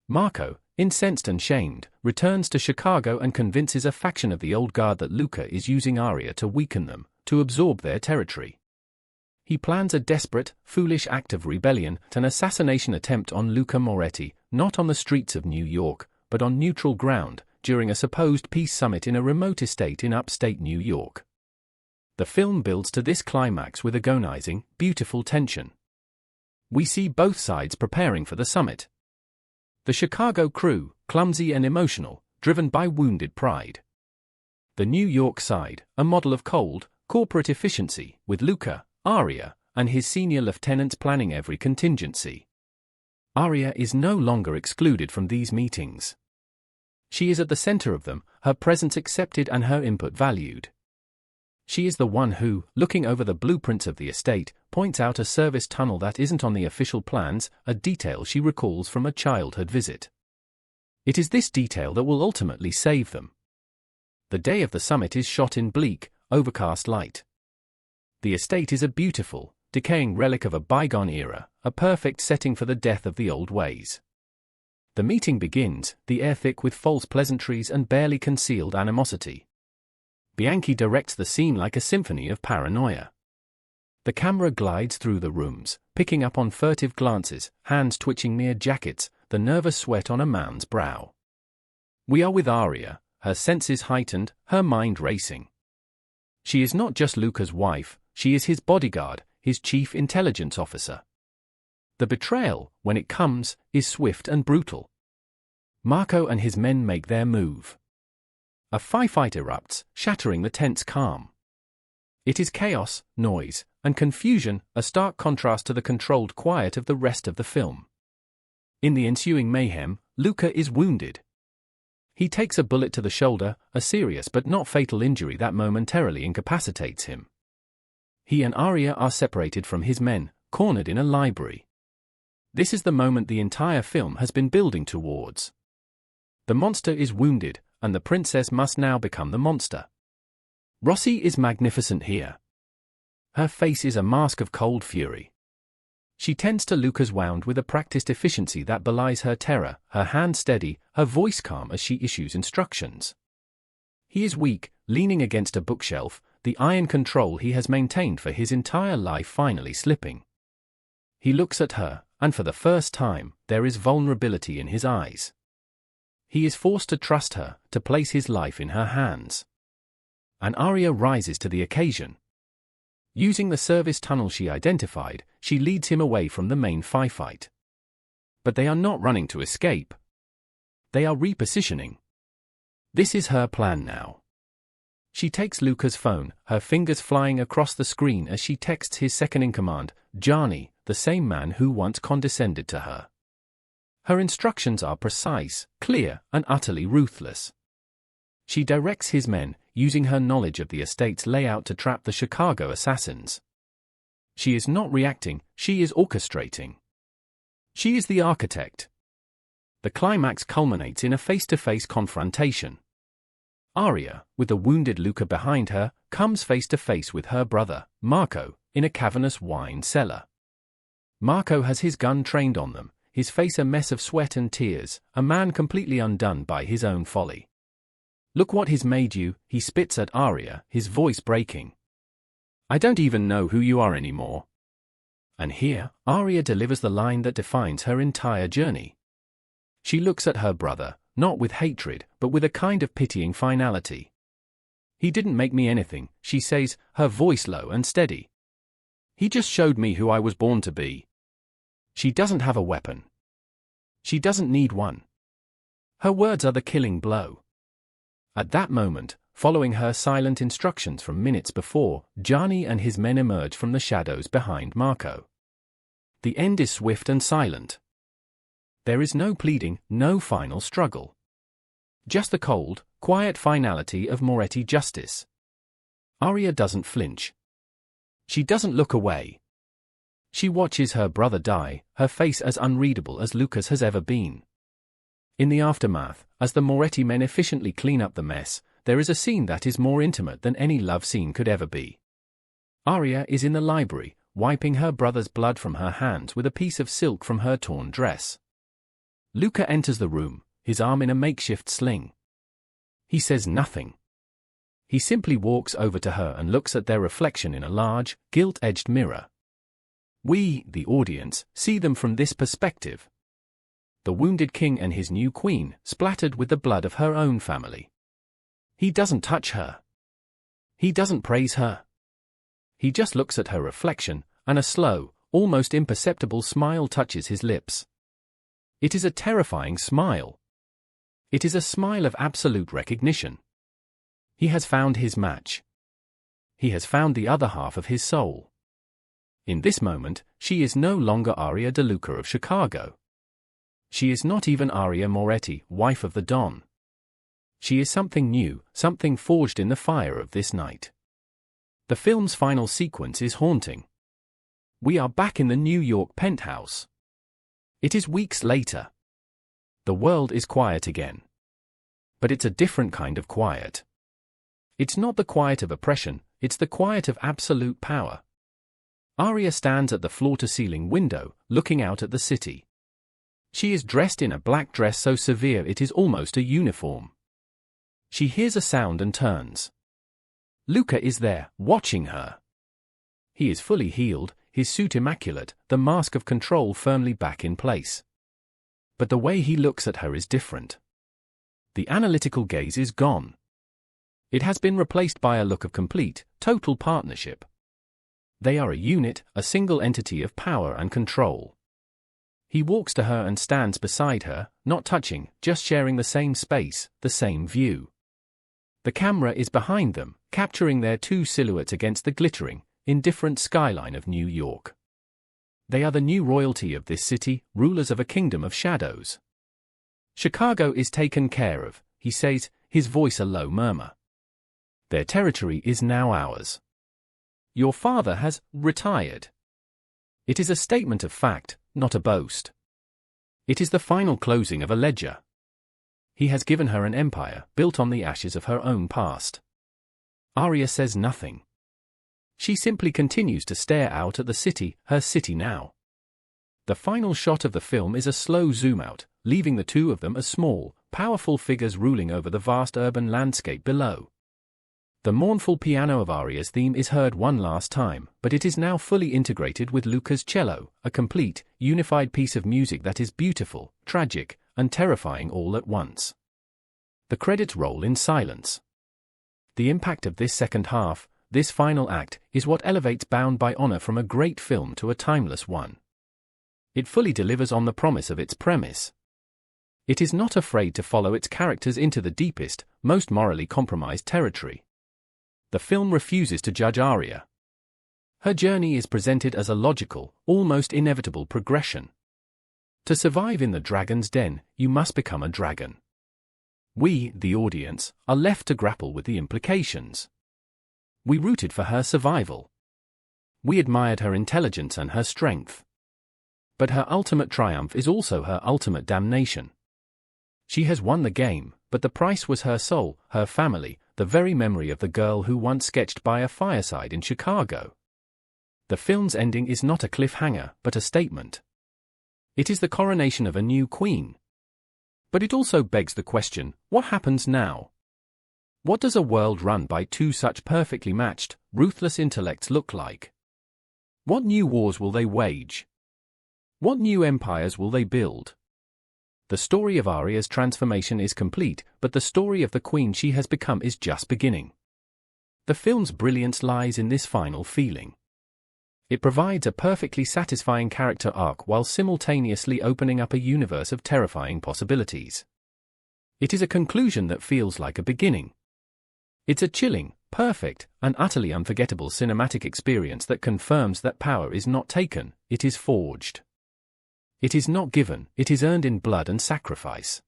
Marco, incensed and shamed, returns to Chicago and convinces a faction of the old guard that Luca is using Arya to weaken them, to absorb their territory. He plans a desperate, foolish act of rebellion, an assassination attempt on Luca Moretti, not on the streets of New York, but on neutral ground, during a supposed peace summit in a remote estate in upstate New York. The film builds to this climax with agonizing, beautiful tension. We see both sides preparing for the summit. The Chicago crew, clumsy and emotional, driven by wounded pride. The New York side, a model of cold, corporate efficiency, with Luca, Arya, and his senior lieutenants planning every contingency. Arya is no longer excluded from these meetings. She is at the center of them, her presence accepted and her input valued. She is the one who, looking over the blueprints of the estate, points out a service tunnel that isn't on the official plans, a detail she recalls from a childhood visit. It is this detail that will ultimately save them. The day of the summit is shot in bleak, overcast light. The estate is a beautiful, decaying relic of a bygone era, a perfect setting for the death of the old ways. The meeting begins, the air thick with false pleasantries and barely concealed animosity. Bianchi directs the scene like a symphony of paranoia. The camera glides through the rooms, picking up on furtive glances, hands twitching near jackets, the nervous sweat on a man's brow. We are with Arya, her senses heightened, her mind racing. She is not just Luca's wife, she is his bodyguard, his chief intelligence officer. The betrayal, when it comes, is swift and brutal. Marco and his men make their move. A firefight erupts, shattering the tense calm. It is chaos, noise, and confusion, a stark contrast to the controlled quiet of the rest of the film. In the ensuing mayhem, Luca is wounded. He takes a bullet to the shoulder, a serious but not fatal injury that momentarily incapacitates him. He and Arya are separated from his men, cornered in a library. This is the moment the entire film has been building towards. The monster is wounded, and the princess must now become the monster. Rossi is magnificent here. Her face is a mask of cold fury. She tends to Luca's wound with a practiced efficiency that belies her terror, her hand steady, her voice calm as she issues instructions. He is weak, leaning against a bookshelf, the iron control he has maintained for his entire life finally slipping. He looks at her, and for the first time, there is vulnerability in his eyes. He is forced to trust her, to place his life in her hands. And Arya rises to the occasion. Using the service tunnel she identified, she leads him away from the main firefight. But they are not running to escape. They are repositioning. This is her plan now. She takes Luca's phone, her fingers flying across the screen as she texts his second-in-command, Johnny, the same man who once condescended to her. Her instructions are precise, clear, and utterly ruthless. She directs his men, using her knowledge of the estate's layout to trap the Chicago assassins. She is not reacting, she is orchestrating. She is the architect. The climax culminates in a face-to-face confrontation. Arya, with the wounded Luca behind her, comes face-to-face with her brother, Marco, in a cavernous wine cellar. Marco has his gun trained on them, his face a mess of sweat and tears, a man completely undone by his own folly. "Look what he's made you," he spits at Arya, his voice breaking. "I don't even know who you are anymore." And here, Arya delivers the line that defines her entire journey. She looks at her brother, not with hatred, but with a kind of pitying finality. "He didn't make me anything," she says, her voice low and steady. "He just showed me who I was born to be." She doesn't have a weapon. She doesn't need one. Her words are the killing blow. At that moment, following her silent instructions from minutes before, Johnny and his men emerge from the shadows behind Marco. The end is swift and silent. There is no pleading, no final struggle. Just the cold, quiet finality of Moretti justice. Arya doesn't flinch. She doesn't look away. She watches her brother die, her face as unreadable as Luca's has ever been. In the aftermath, as the Moretti men efficiently clean up the mess, there is a scene that is more intimate than any love scene could ever be. Arya is in the library, wiping her brother's blood from her hands with a piece of silk from her torn dress. Luca enters the room, his arm in a makeshift sling. He says nothing. He simply walks over to her and looks at their reflection in a large, gilt-edged mirror. We, the audience, see them from this perspective. The wounded king and his new queen, splattered with the blood of her own family. He doesn't touch her. He doesn't praise her. He just looks at her reflection, and a slow, almost imperceptible smile touches his lips. It is a terrifying smile. It is a smile of absolute recognition. He has found his match. He has found the other half of his soul. In this moment, she is no longer Arya de Luca of Chicago. She is not even Arya Moretti, wife of the Don. She is something new, something forged in the fire of this night. The film's final sequence is haunting. We are back in the New York penthouse. It is weeks later. The world is quiet again. But it's a different kind of quiet. It's not the quiet of oppression, it's the quiet of absolute power. Arya stands at the floor-to-ceiling window, looking out at the city. She is dressed in a black dress so severe it is almost a uniform. She hears a sound and turns. Luca is there, watching her. He is fully healed, his suit immaculate, the mask of control firmly back in place. But the way he looks at her is different. The analytical gaze is gone. It has been replaced by a look of complete, total partnership. They are a unit, a single entity of power and control. He walks to her and stands beside her, not touching, just sharing the same space, the same view. The camera is behind them, capturing their two silhouettes against the glittering, indifferent skyline of New York. They are the new royalty of this city, rulers of a kingdom of shadows. Chicago is taken care of, he says, his voice a low murmur. Their territory is now ours. Your father has retired. It is a statement of fact, not a boast. It is the final closing of a ledger. He has given her an empire built on the ashes of her own past. Arya says nothing. She simply continues to stare out at the city, her city now. The final shot of the film is a slow zoom-out, leaving the two of them as small, powerful figures ruling over the vast urban landscape below. The mournful piano of Arya's theme is heard one last time, but it is now fully integrated with Luca's cello, a complete, unified piece of music that is beautiful, tragic, and terrifying all at once. The credits roll in silence. The impact of this second half, this final act, is what elevates Bound by Honor from a great film to a timeless one. It fully delivers on the promise of its premise. It is not afraid to follow its characters into the deepest, most morally compromised territory. The film refuses to judge Arya. Her journey is presented as a logical, almost inevitable progression. To survive in the dragon's den, you must become a dragon. We, the audience, are left to grapple with the implications. We rooted for her survival. We admired her intelligence and her strength. But her ultimate triumph is also her ultimate damnation. She has won the game, but the price was her soul, her family, the very memory of the girl who once sketched by a fireside in Chicago. The film's ending is not a cliffhanger, but a statement. It is the coronation of a new queen. But it also begs the question, what happens now? What does a world run by two such perfectly matched, ruthless intellects look like? What new wars will they wage? What new empires will they build? The story of Arya's transformation is complete, but the story of the queen she has become is just beginning. The film's brilliance lies in this final feeling. It provides a perfectly satisfying character arc while simultaneously opening up a universe of terrifying possibilities. It is a conclusion that feels like a beginning. It's a chilling, perfect, and utterly unforgettable cinematic experience that confirms that power is not taken, it is forged. It is not given, it is earned in blood and sacrifice.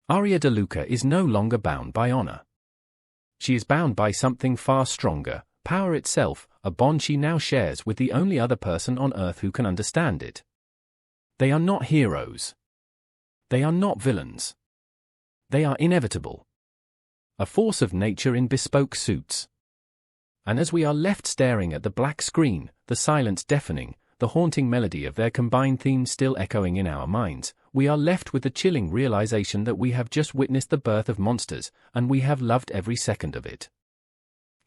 Arya de Luca is no longer bound by honor. She is bound by something far stronger, power itself, a bond she now shares with the only other person on earth who can understand it. They are not heroes. They are not villains. They are inevitable. A force of nature in bespoke suits. And as we are left staring at the black screen, the silence deafening, the haunting melody of their combined themes still echoing in our minds, we are left with the chilling realization that we have just witnessed the birth of monsters, and we have loved every second of it.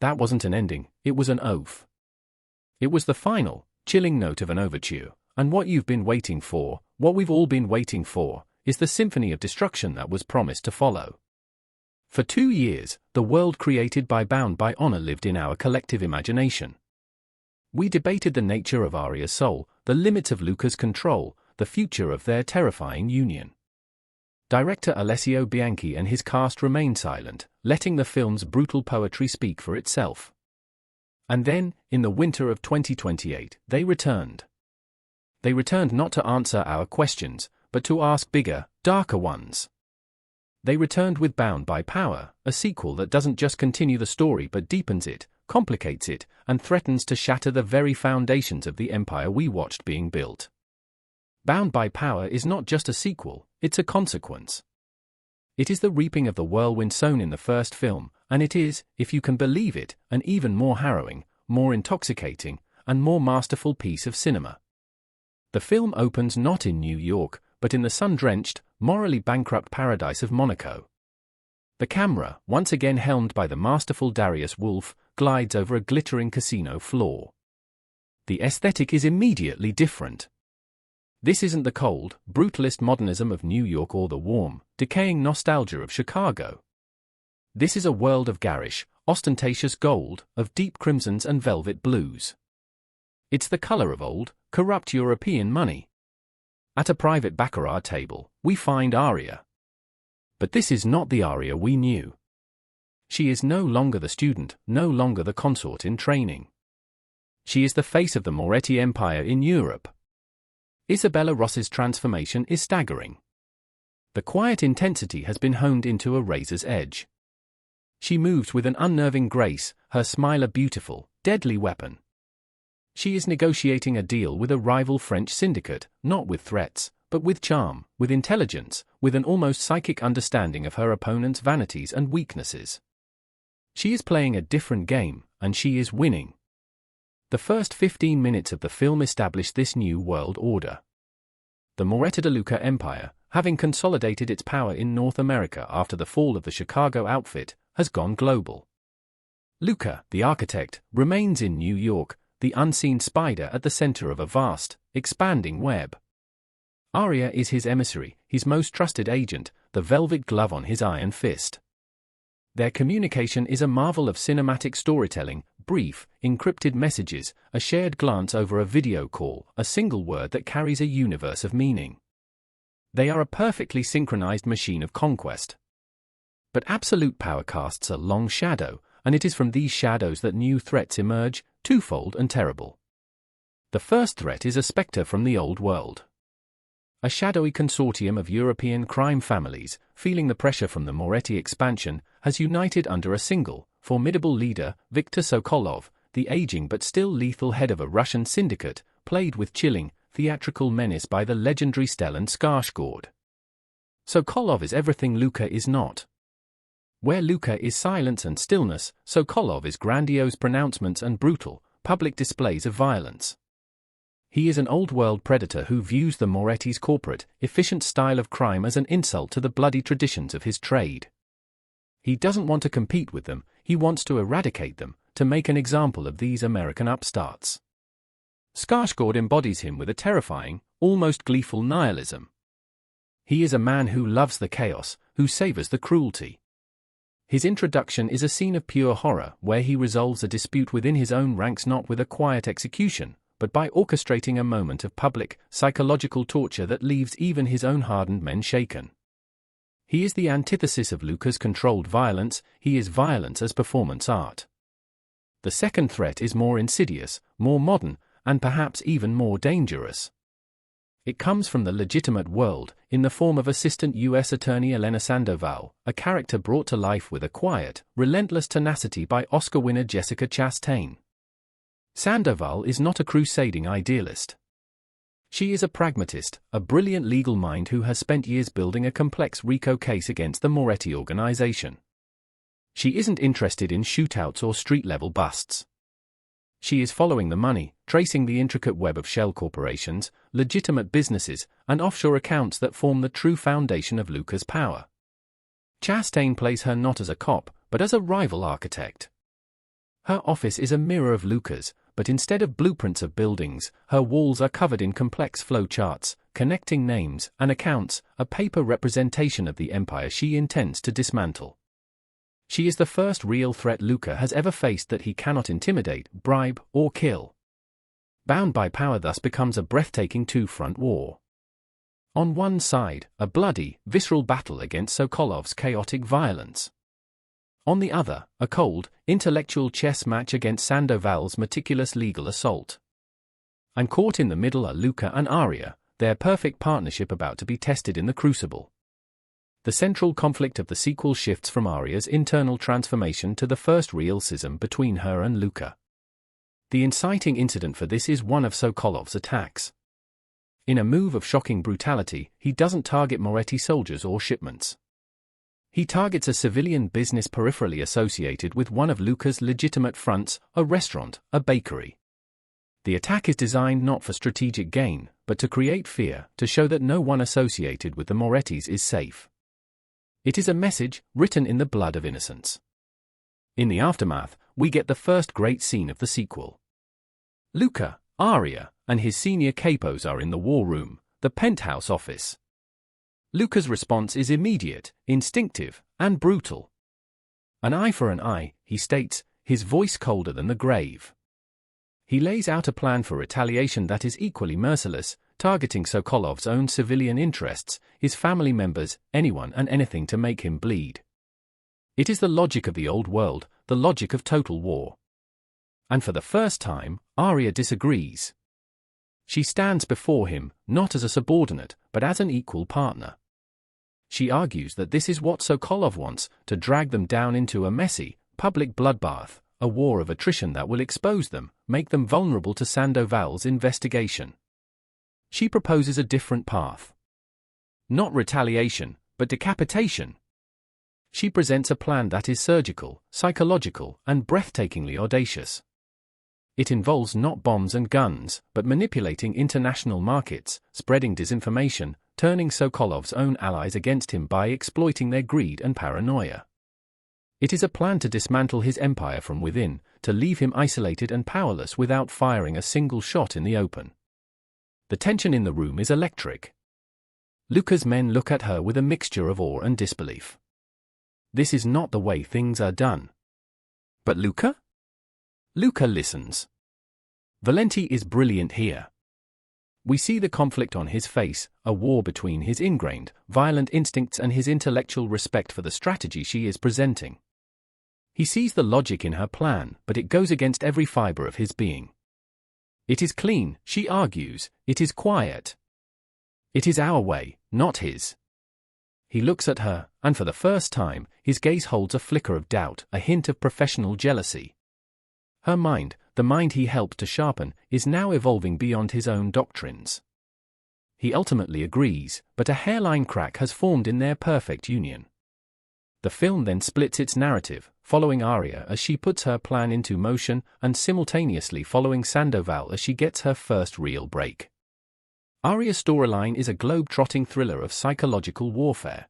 That wasn't an ending, it was an oath. It was the final, chilling note of an overture, and what you've been waiting for, what we've all been waiting for, is the symphony of destruction that was promised to follow. For 2 years, the world created by Bound by Honor lived in our collective imagination. We debated the nature of Arya's soul, the limits of Luca's control, the future of their terrifying union. Director Alessio Bianchi and his cast remained silent, letting the film's brutal poetry speak for itself. And then, in the winter of 2028, they returned. They returned not to answer our questions, but to ask bigger, darker ones. They returned with Bound by Power, a sequel that doesn't just continue the story but deepens it, complicates it, and threatens to shatter the very foundations of the empire we watched being built. Bound by Power is not just a sequel, it's a consequence. It is the reaping of the whirlwind sown in the first film, and it is, if you can believe it, an even more harrowing, more intoxicating, and more masterful piece of cinema. The film opens not in New York, but in the sun-drenched, morally bankrupt paradise of Monaco. The camera, once again helmed by the masterful Darius Wolfe, glides over a glittering casino floor. The aesthetic is immediately different. This isn't the cold, brutalist modernism of New York or the warm, decaying nostalgia of Chicago. This is a world of garish, ostentatious gold, of deep crimsons and velvet blues. It's the color of old, corrupt European money. At a private baccarat table, we find Arya. But this is not the Arya we knew. She is no longer the student, no longer the consort in training. She is the face of the Moretti Empire in Europe. Isabella Ross's transformation is staggering. The quiet intensity has been honed into a razor's edge. She moves with an unnerving grace, her smile a beautiful, deadly weapon. She is negotiating a deal with a rival French syndicate, not with threats, but with charm, with intelligence, with an almost psychic understanding of her opponent's vanities and weaknesses. She is playing a different game, and she is winning. The first 15 minutes of the film establish this new world order. The Moretti de Luca Empire, having consolidated its power in North America after the fall of the Chicago outfit, has gone global. Luca, the architect, remains in New York, the unseen spider at the center of a vast, expanding web. Arya is his emissary, his most trusted agent, the velvet glove on his iron fist. Their communication is a marvel of cinematic storytelling, brief, encrypted messages, a shared glance over a video call, a single word that carries a universe of meaning. They are a perfectly synchronized machine of conquest. But absolute power casts a long shadow, and it is from these shadows that new threats emerge, twofold and terrible. The first threat is a specter from the old world. A shadowy consortium of European crime families, feeling the pressure from the Moretti expansion, has united under a single, formidable leader, Viktor Sokolov, the aging but still lethal head of a Russian syndicate, played with chilling, theatrical menace by the legendary Stellan Skarsgård. Sokolov is everything Luca is not. Where Luca is silence and stillness, Sokolov is grandiose pronouncements and brutal, public displays of violence. He is an old-world predator who views the Moretti's corporate, efficient style of crime as an insult to the bloody traditions of his trade. He doesn't want to compete with them, he wants to eradicate them, to make an example of these American upstarts. Skarsgård embodies him with a terrifying, almost gleeful nihilism. He is a man who loves the chaos, who savors the cruelty. His introduction is a scene of pure horror, where he resolves a dispute within his own ranks not with a quiet execution, but by orchestrating a moment of public, psychological torture that leaves even his own hardened men shaken. He is the antithesis of Luca's controlled violence, he is violence as performance art. The second threat is more insidious, more modern, and perhaps even more dangerous. It comes from the legitimate world, in the form of Assistant U.S. Attorney Elena Sandoval, a character brought to life with a quiet, relentless tenacity by Oscar winner Jessica Chastain. Sandoval is not a crusading idealist. She is a pragmatist, a brilliant legal mind who has spent years building a complex RICO case against the Moretti organization. She isn't interested in shootouts or street-level busts. She is following the money, tracing the intricate web of shell corporations, legitimate businesses, and offshore accounts that form the true foundation of Luca's power. Chastain plays her not as a cop, but as a rival architect. Her office is a mirror of Luca's, but instead of blueprints of buildings, her walls are covered in complex flow charts, connecting names and accounts, a paper representation of the empire she intends to dismantle. She is the first real threat Luca has ever faced that he cannot intimidate, bribe, or kill. Bound by power thus becomes a breathtaking two-front war. On one side, a bloody, visceral battle against Sokolov's chaotic violence. On the other, a cold, intellectual chess match against Sandoval's meticulous legal assault. And caught in the middle are Luca and Arya, their perfect partnership about to be tested in the crucible. The central conflict of the sequel shifts from Arya's internal transformation to the first real schism between her and Luca. The inciting incident for this is one of Sokolov's attacks. In a move of shocking brutality, he doesn't target Moretti soldiers or shipments. He targets a civilian business peripherally associated with one of Luca's legitimate fronts, a restaurant, a bakery. The attack is designed not for strategic gain, but to create fear, to show that no one associated with the Morettis is safe. It is a message, written in the blood of innocence. In the aftermath, we get the first great scene of the sequel. Luca, Arya, and his senior capos are in the war room, the penthouse office. Luca's response is immediate, instinctive, and brutal. An eye for an eye, he states, his voice colder than the grave. He lays out a plan for retaliation that is equally merciless, targeting Sokolov's own civilian interests, his family members, anyone and anything to make him bleed. It is the logic of the old world, the logic of total war. And for the first time, Arya disagrees. She stands before him, not as a subordinate, but as an equal partner. She argues that this is what Sokolov wants, to drag them down into a messy, public bloodbath, a war of attrition that will expose them, make them vulnerable to Sandoval's investigation. She proposes a different path. Not retaliation, but decapitation. She presents a plan that is surgical, psychological, and breathtakingly audacious. It involves not bombs and guns, but manipulating international markets, spreading disinformation, turning Sokolov's own allies against him by exploiting their greed and paranoia. It is a plan to dismantle his empire from within, to leave him isolated and powerless without firing a single shot in the open. The tension in the room is electric. Luca's men look at her with a mixture of awe and disbelief. This is not the way things are done. But Luca? Luca listens. Valenti is brilliant here. We see the conflict on his face, a war between his ingrained, violent instincts and his intellectual respect for the strategy she is presenting. He sees the logic in her plan, but it goes against every fiber of his being. It is clean, she argues, it is quiet. It is our way, not his. He looks at her, and for the first time, his gaze holds a flicker of doubt, a hint of professional jealousy. Her mind, the mind he helped to sharpen, is now evolving beyond his own doctrines. He ultimately agrees, but a hairline crack has formed in their perfect union. The film then splits its narrative, following Arya as she puts her plan into motion and simultaneously following Sandoval as she gets her first real break. Arya's storyline is a globe-trotting thriller of psychological warfare.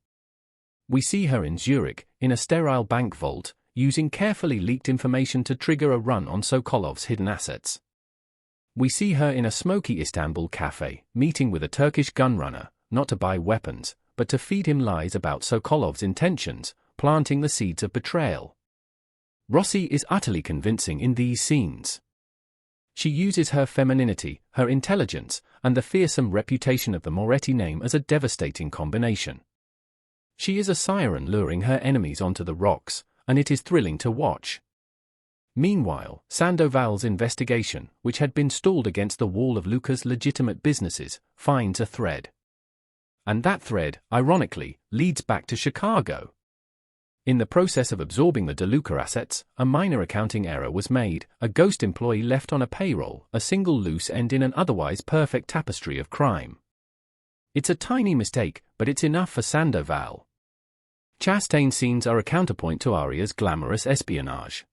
We see her in Zurich, in a sterile bank vault, using carefully leaked information to trigger a run on Sokolov's hidden assets. We see her in a smoky Istanbul cafe, meeting with a Turkish gunrunner, not to buy weapons, but to feed him lies about Sokolov's intentions, planting the seeds of betrayal. Rossi is utterly convincing in these scenes. She uses her femininity, her intelligence, and the fearsome reputation of the Moretti name as a devastating combination. She is a siren luring her enemies onto the rocks, and it is thrilling to watch. Meanwhile, Sandoval's investigation, which had been stalled against the wall of Luca's legitimate businesses, finds a thread. And that thread, ironically, leads back to Chicago. In the process of absorbing the De Luca assets, a minor accounting error was made, a ghost employee left on a payroll, a single loose end in an otherwise perfect tapestry of crime. It's a tiny mistake, but it's enough for Sandoval. Chastain scenes are a counterpoint to Arya's glamorous espionage.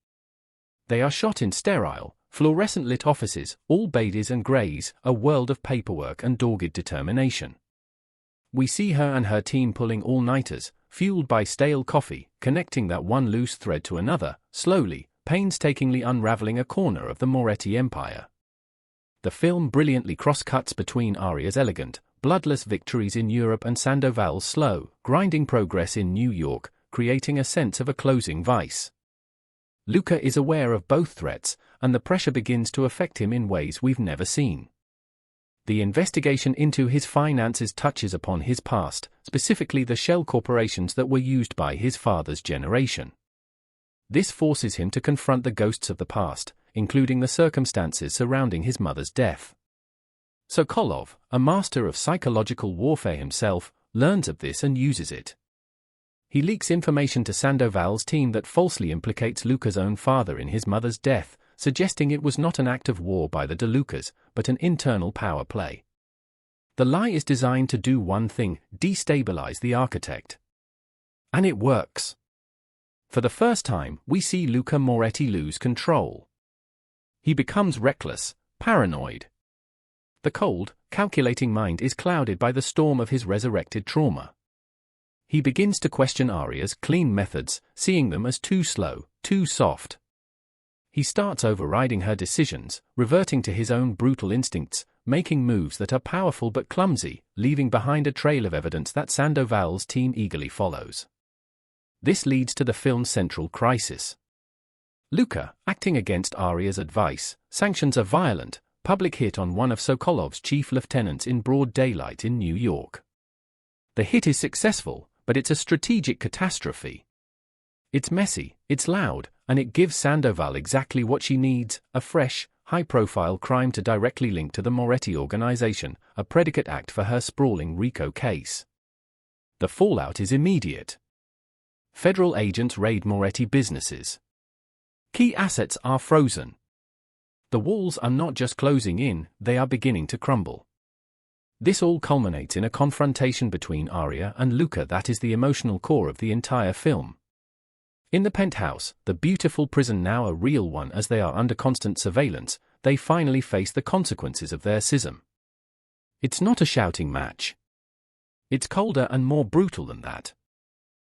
They are shot in sterile, fluorescent-lit offices, all beige and greys, a world of paperwork and dogged determination. We see her and her team pulling all-nighters, fueled by stale coffee, connecting that one loose thread to another, slowly, painstakingly unraveling a corner of the Moretti empire. The film brilliantly cross-cuts between Arya's elegant, bloodless victories in Europe and Sandoval's slow, grinding progress in New York, creating a sense of a closing vice. Luca is aware of both threats, and the pressure begins to affect him in ways we've never seen. The investigation into his finances touches upon his past, specifically the shell corporations that were used by his father's generation. This forces him to confront the ghosts of the past, including the circumstances surrounding his mother's death. Sokolov, a master of psychological warfare himself, learns of this and uses it. He leaks information to Sandoval's team that falsely implicates Luca's own father in his mother's death, suggesting it was not an act of war by the De Lucas, but an internal power play. The lie is designed to do one thing: destabilize the architect. And it works. For the first time, we see Luca Moretti lose control. He becomes reckless, paranoid. The cold, calculating mind is clouded by the storm of his resurrected trauma. He begins to question Arya's clean methods, seeing them as too slow, too soft. He starts overriding her decisions, reverting to his own brutal instincts, making moves that are powerful but clumsy, leaving behind a trail of evidence that Sandoval's team eagerly follows. This leads to the film's central crisis. Luca, acting against Arya's advice, sanctions a violent, public hit on one of Sokolov's chief lieutenants in broad daylight in New York. The hit is successful, but it's a strategic catastrophe. It's messy, it's loud, and it gives Sandoval exactly what she needs: a fresh, high-profile crime to directly link to the Moretti organization, a predicate act for her sprawling RICO case. The fallout is immediate. Federal agents raid Moretti businesses. Key assets are frozen. The walls are not just closing in, they are beginning to crumble. This all culminates in a confrontation between Arya and Luca that is the emotional core of the entire film. In the penthouse, the beautiful prison now a real one as they are under constant surveillance, they finally face the consequences of their schism. It's not a shouting match. It's colder and more brutal than that.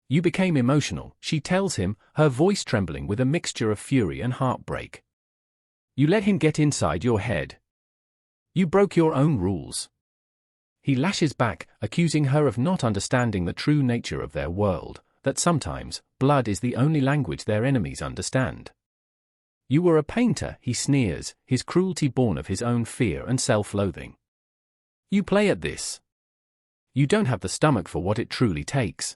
You became emotional, she tells him, her voice trembling with a mixture of fury and heartbreak. You let him get inside your head. You broke your own rules. He lashes back, accusing her of not understanding the true nature of their world, that sometimes, blood is the only language their enemies understand. You were a painter, he sneers, his cruelty born of his own fear and self-loathing. You play at this. You don't have the stomach for what it truly takes.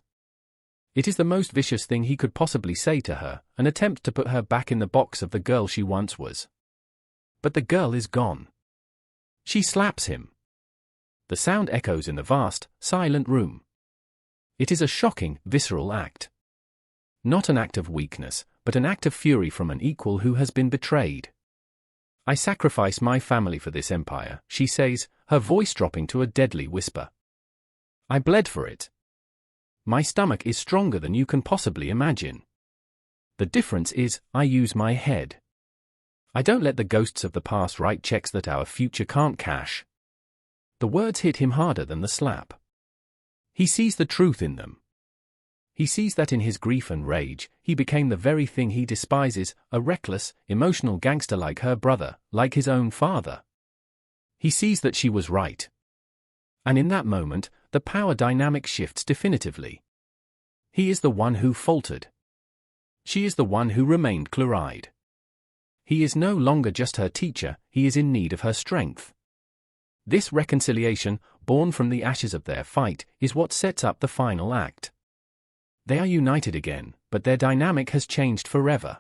It is the most vicious thing he could possibly say to her, an attempt to put her back in the box of the girl she once was. But the girl is gone. She slaps him. The sound echoes in the vast, silent room. It is a shocking, visceral act. Not an act of weakness, but an act of fury from an equal who has been betrayed. I sacrifice my family for this empire, she says, her voice dropping to a deadly whisper. I bled for it. My stomach is stronger than you can possibly imagine. The difference is, I use my head. I don't let the ghosts of the past write checks that our future can't cash. The words hit him harder than the slap. He sees the truth in them. He sees that in his grief and rage, he became the very thing he despises, a reckless, emotional gangster like her brother, like his own father. He sees that she was right. And in that moment, the power dynamic shifts definitively. He is the one who faltered. She is the one who remained clear-eyed. He is no longer just her teacher, he is in need of her strength. This reconciliation, born from the ashes of their fight, is what sets up the final act. They are united again, but their dynamic has changed forever.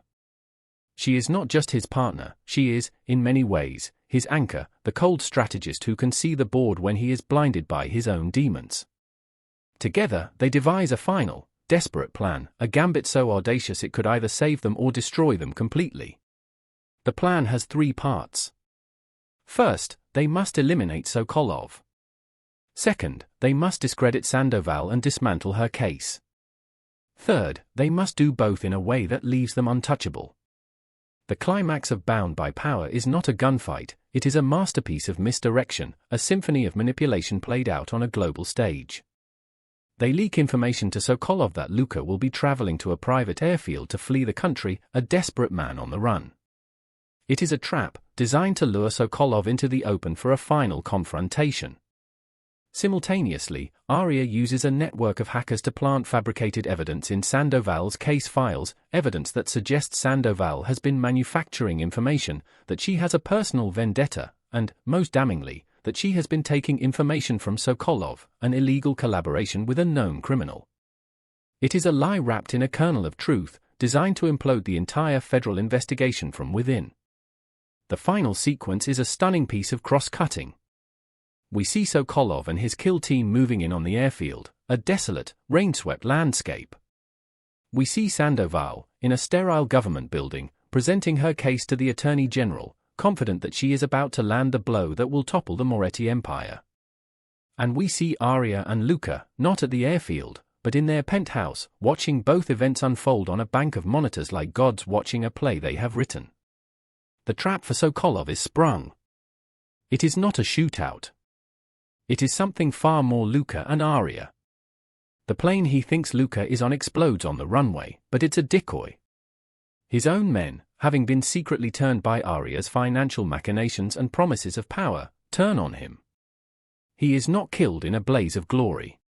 She is not just his partner, she is, in many ways, his anchor, the cold strategist who can see the board when he is blinded by his own demons. Together, they devise a final, desperate plan, a gambit so audacious it could either save them or destroy them completely. The plan has 3 parts. First, they must eliminate Sokolov. Second, they must discredit Sandoval and dismantle her case. Third, they must do both in a way that leaves them untouchable. The climax of Bound by Power is not a gunfight, it is a masterpiece of misdirection, a symphony of manipulation played out on a global stage. They leak information to Sokolov that Luca will be traveling to a private airfield to flee the country, a desperate man on the run. It is a trap, designed to lure Sokolov into the open for a final confrontation. Simultaneously, Arya uses a network of hackers to plant fabricated evidence in Sandoval's case files, evidence that suggests Sandoval has been manufacturing information, that she has a personal vendetta, and, most damningly, that she has been taking information from Sokolov, an illegal collaboration with a known criminal. It is a lie wrapped in a kernel of truth, designed to implode the entire federal investigation from within. The final sequence is a stunning piece of cross-cutting. We see Sokolov and his kill team moving in on the airfield, a desolate, rain-swept landscape. We see Sandoval, in a sterile government building, presenting her case to the Attorney General, confident that she is about to land the blow that will topple the Moretti Empire. And we see Arya and Luca, not at the airfield, but in their penthouse, watching both events unfold on a bank of monitors like gods watching a play they have written. The trap for Sokolov is sprung. It is not a shootout. It is something far more Luca and Arya. The plane he thinks Luca is on explodes on the runway, but it's a decoy. His own men, having been secretly turned by Arya's financial machinations and promises of power, turn on him. He is not killed in a blaze of glory.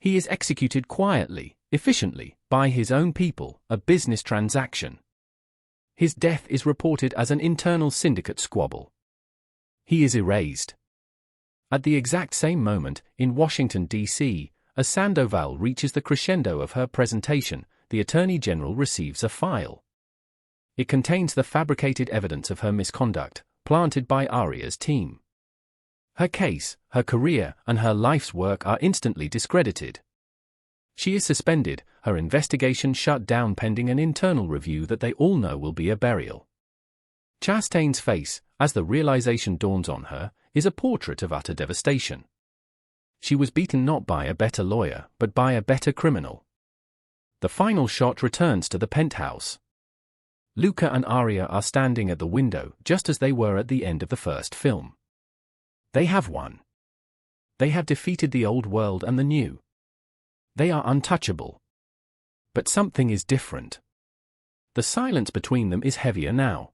He is executed quietly, efficiently, by his own people, a business transaction. His death is reported as an internal syndicate squabble. He is erased. At the exact same moment, in Washington, D.C., as Sandoval reaches the crescendo of her presentation, the Attorney General receives a file. It contains the fabricated evidence of her misconduct, planted by Arya's team. Her case, her career, and her life's work are instantly discredited. She is suspended, her investigation shut down pending an internal review that they all know will be a burial. Chastain's face, as the realization dawns on her, is a portrait of utter devastation. She was beaten not by a better lawyer, but by a better criminal. The final shot returns to the penthouse. Luca and Arya are standing at the window just as they were at the end of the first film. They have won. They have defeated the old world and the new. They are untouchable. But something is different. The silence between them is heavier now.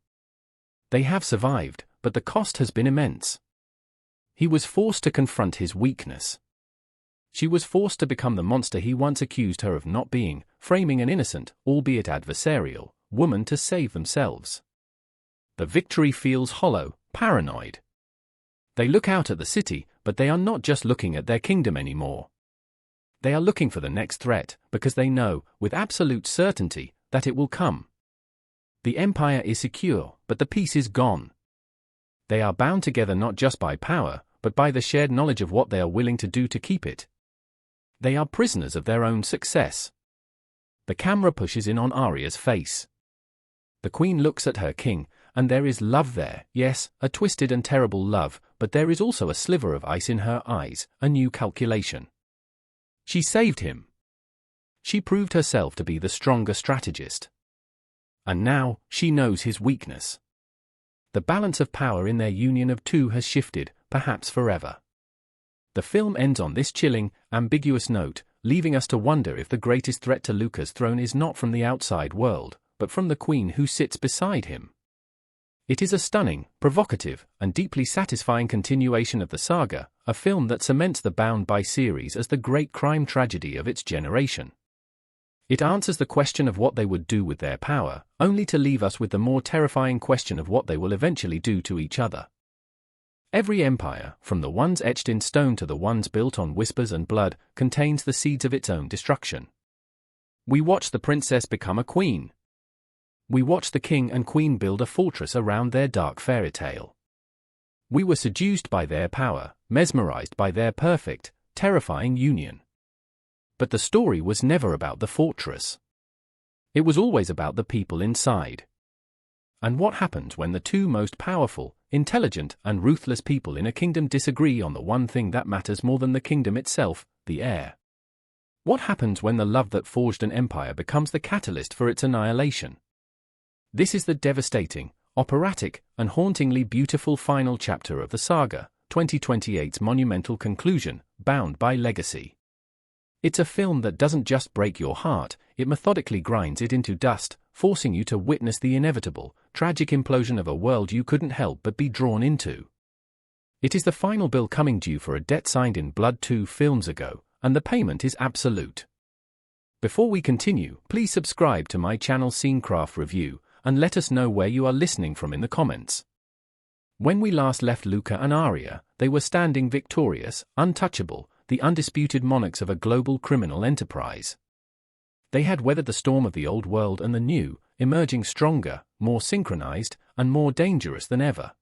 They have survived, but the cost has been immense. He was forced to confront his weakness. She was forced to become the monster he once accused her of not being, framing an innocent, albeit adversarial, woman to save themselves. The victory feels hollow, paranoid. They look out at the city, but they are not just looking at their kingdom anymore. They are looking for the next threat, because they know, with absolute certainty, that it will come. The empire is secure, but the peace is gone. They are bound together not just by power, but by the shared knowledge of what they are willing to do to keep it. They are prisoners of their own success. The camera pushes in on Arya's face. The queen looks at her king, and there is love there, yes, a twisted and terrible love, but there is also a sliver of ice in her eyes, a new calculation. She saved him. She proved herself to be the stronger strategist. And now, she knows his weakness. The balance of power in their union of two has shifted, perhaps forever. The film ends on this chilling, ambiguous note, leaving us to wonder if the greatest threat to Luca's throne is not from the outside world, but from the queen who sits beside him. It is a stunning, provocative, and deeply satisfying continuation of the saga, a film that cements the Bound by series as the great crime tragedy of its generation. It answers the question of what they would do with their power, only to leave us with the more terrifying question of what they will eventually do to each other. Every empire, from the ones etched in stone to the ones built on whispers and blood, contains the seeds of its own destruction. We watch the princess become a queen. We watch the king and queen build a fortress around their dark fairy tale. We were seduced by their power, mesmerized by their perfect, terrifying union. But the story was never about the fortress. It was always about the people inside. And what happens when the two most powerful, intelligent, and ruthless people in a kingdom disagree on the one thing that matters more than the kingdom itself, the heir? What happens when the love that forged an empire becomes the catalyst for its annihilation? This is the devastating, operatic, and hauntingly beautiful final chapter of the saga, 2028's monumental conclusion, Bound by Legacy. It's a film that doesn't just break your heart, it methodically grinds it into dust, forcing you to witness the inevitable, tragic implosion of a world you couldn't help but be drawn into. It is the final bill coming due for a debt signed in blood 2 films ago, and the payment is absolute. Before we continue, please subscribe to my channel Scenecraft Review, and let us know where you are listening from in the comments. When we last left Luca and Arya, they were standing victorious, untouchable, the undisputed monarchs of a global criminal enterprise. They had weathered the storm of the old world and the new, emerging stronger, more synchronized, and more dangerous than ever.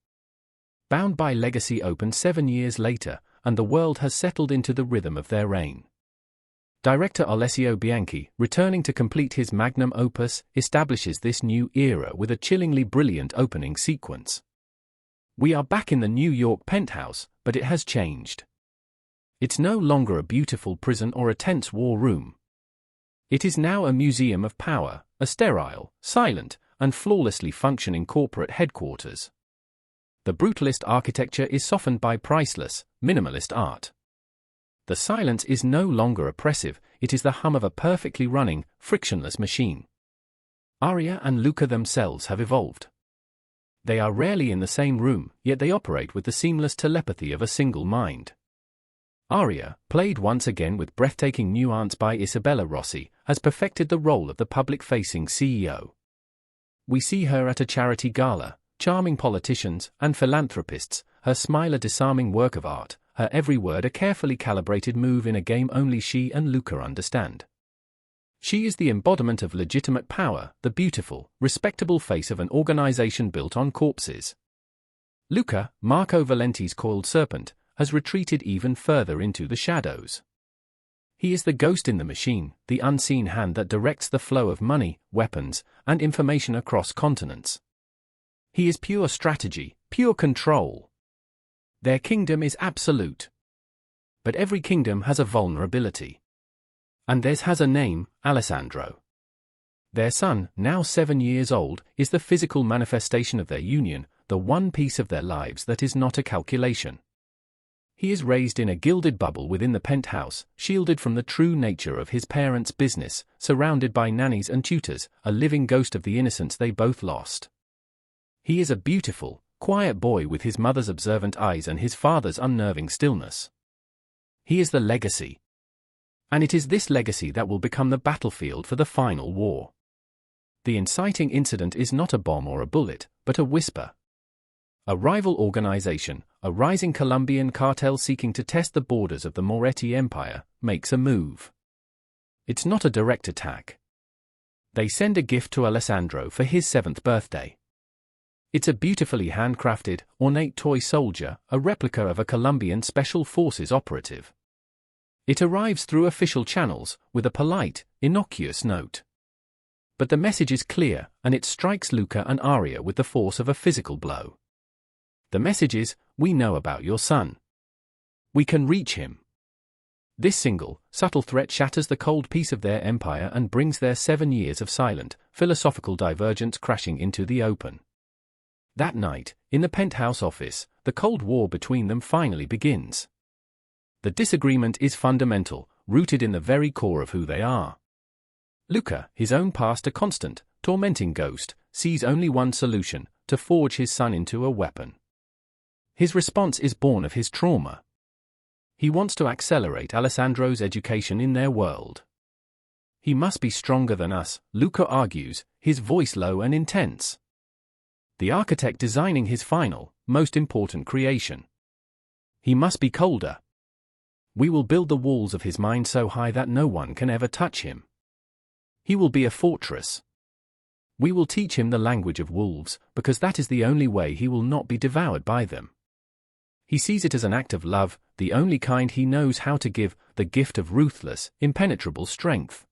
Bound by Legacy opened 7 years later, and the world has settled into the rhythm of their reign. Director Alessio Bianchi, returning to complete his magnum opus, establishes this new era with a chillingly brilliant opening sequence. We are back in the New York penthouse, but it has changed. It's no longer a beautiful prison or a tense war room. It is now a museum of power, a sterile, silent, and flawlessly functioning corporate headquarters. The brutalist architecture is softened by priceless, minimalist art. The silence is no longer oppressive, it is the hum of a perfectly running, frictionless machine. Arya and Luca themselves have evolved. They are rarely in the same room, yet they operate with the seamless telepathy of a single mind. Arya, played once again with breathtaking nuance by Isabella Rossi, has perfected the role of the public-facing CEO. We see her at a charity gala, charming politicians and philanthropists, her smile a disarming work of art, her every word a carefully calibrated move in a game only she and Luca understand. She is the embodiment of legitimate power, the beautiful, respectable face of an organization built on corpses. Luca, Marco Valenti's coiled serpent, has retreated even further into the shadows. He is the ghost in the machine, the unseen hand that directs the flow of money, weapons, and information across continents. He is pure strategy, pure control. Their kingdom is absolute. But every kingdom has a vulnerability. And theirs has a name, Alessandro. Their son, now 7 years old, is the physical manifestation of their union, the one piece of their lives that is not a calculation. He is raised in a gilded bubble within the penthouse, shielded from the true nature of his parents' business, surrounded by nannies and tutors, a living ghost of the innocence they both lost. He is a beautiful, quiet boy with his mother's observant eyes and his father's unnerving stillness. He is the legacy. And it is this legacy that will become the battlefield for the final war. The inciting incident is not a bomb or a bullet, but a whisper. A rival organization, a rising Colombian cartel seeking to test the borders of the Moretti Empire, makes a move. It's not a direct attack. They send a gift to Alessandro for his 7th birthday. It's a beautifully handcrafted, ornate toy soldier, a replica of a Colombian Special Forces operative. It arrives through official channels, with a polite, innocuous note. But the message is clear, and it strikes Luca and Arya with the force of a physical blow. The message is, we know about your son. We can reach him. This single, subtle threat shatters the cold peace of their empire and brings their 7 years of silent, philosophical divergence crashing into the open. That night, in the penthouse office, the Cold War between them finally begins. The disagreement is fundamental, rooted in the very core of who they are. Luca, his own past a constant, tormenting ghost, sees only one solution: to forge his son into a weapon. His response is born of his trauma. He wants to accelerate Alessandro's education in their world. He must be stronger than us, Luca argues, his voice low and intense. The architect designing his final, most important creation. He must be colder. We will build the walls of his mind so high that no one can ever touch him. He will be a fortress. We will teach him the language of wolves, because that is the only way he will not be devoured by them. He sees it as an act of love, the only kind he knows how to give, the gift of ruthless, impenetrable strength.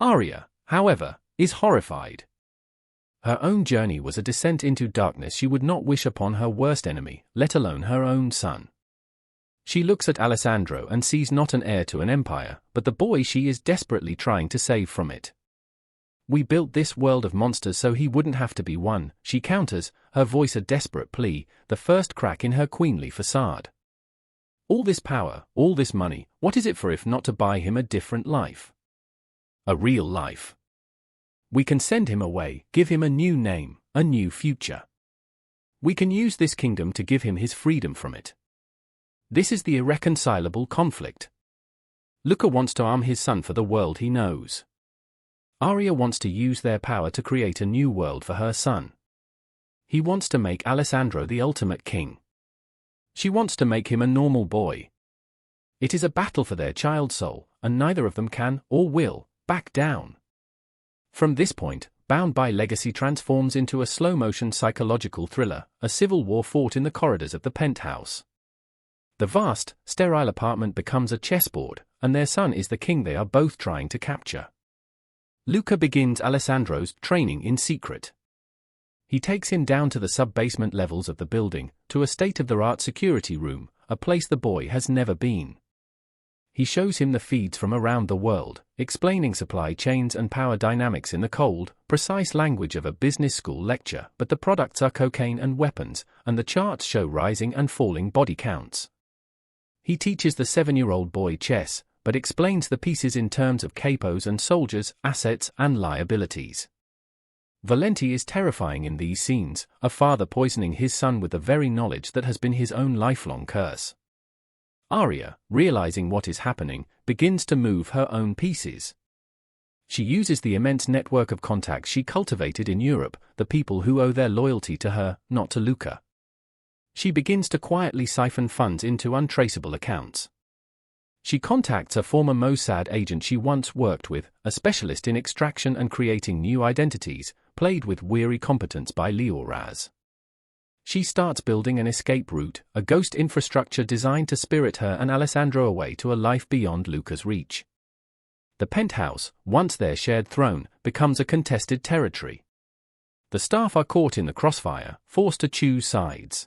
Arya, however, is horrified. Her own journey was a descent into darkness she would not wish upon her worst enemy, let alone her own son. She looks at Alessandro and sees not an heir to an empire, but the boy she is desperately trying to save from it. We built this world of monsters so he wouldn't have to be one, she counters, her voice a desperate plea, the first crack in her queenly facade. All this power, all this money, what is it for if not to buy him a different life? A real life. We can send him away, give him a new name, a new future. We can use this kingdom to give him his freedom from it. This is the irreconcilable conflict. Luca wants to arm his son for the world he knows. Arya wants to use their power to create a new world for her son. He wants to make Alessandro the ultimate king. She wants to make him a normal boy. It is a battle for their child soul, and neither of them can, or will, back down. From this point, Bound by Legacy transforms into a slow-motion psychological thriller, a civil war fought in the corridors of the penthouse. The vast, sterile apartment becomes a chessboard, and their son is the king they are both trying to capture. Luca begins Alessandro's training in secret. He takes him down to the sub-basement levels of the building, to a state-of-the-art security room, a place the boy has never been. He shows him the feeds from around the world, explaining supply chains and power dynamics in the cold, precise language of a business school lecture, but the products are cocaine and weapons, and the charts show rising and falling body counts. He teaches the 7-year-old boy chess, but explains the pieces in terms of capos and soldiers, assets and liabilities. Valenti is terrifying in these scenes, a father poisoning his son with the very knowledge that has been his own lifelong curse. Arya, realizing what is happening, begins to move her own pieces. She uses the immense network of contacts she cultivated in Europe, the people who owe their loyalty to her, not to Luca. She begins to quietly siphon funds into untraceable accounts. She contacts a former Mossad agent she once worked with, a specialist in extraction and creating new identities, played with weary competence by Leoraz. She starts building an escape route, a ghost infrastructure designed to spirit her and Alessandro away to a life beyond Luca's reach. The penthouse, once their shared throne, becomes a contested territory. The staff are caught in the crossfire, forced to choose sides.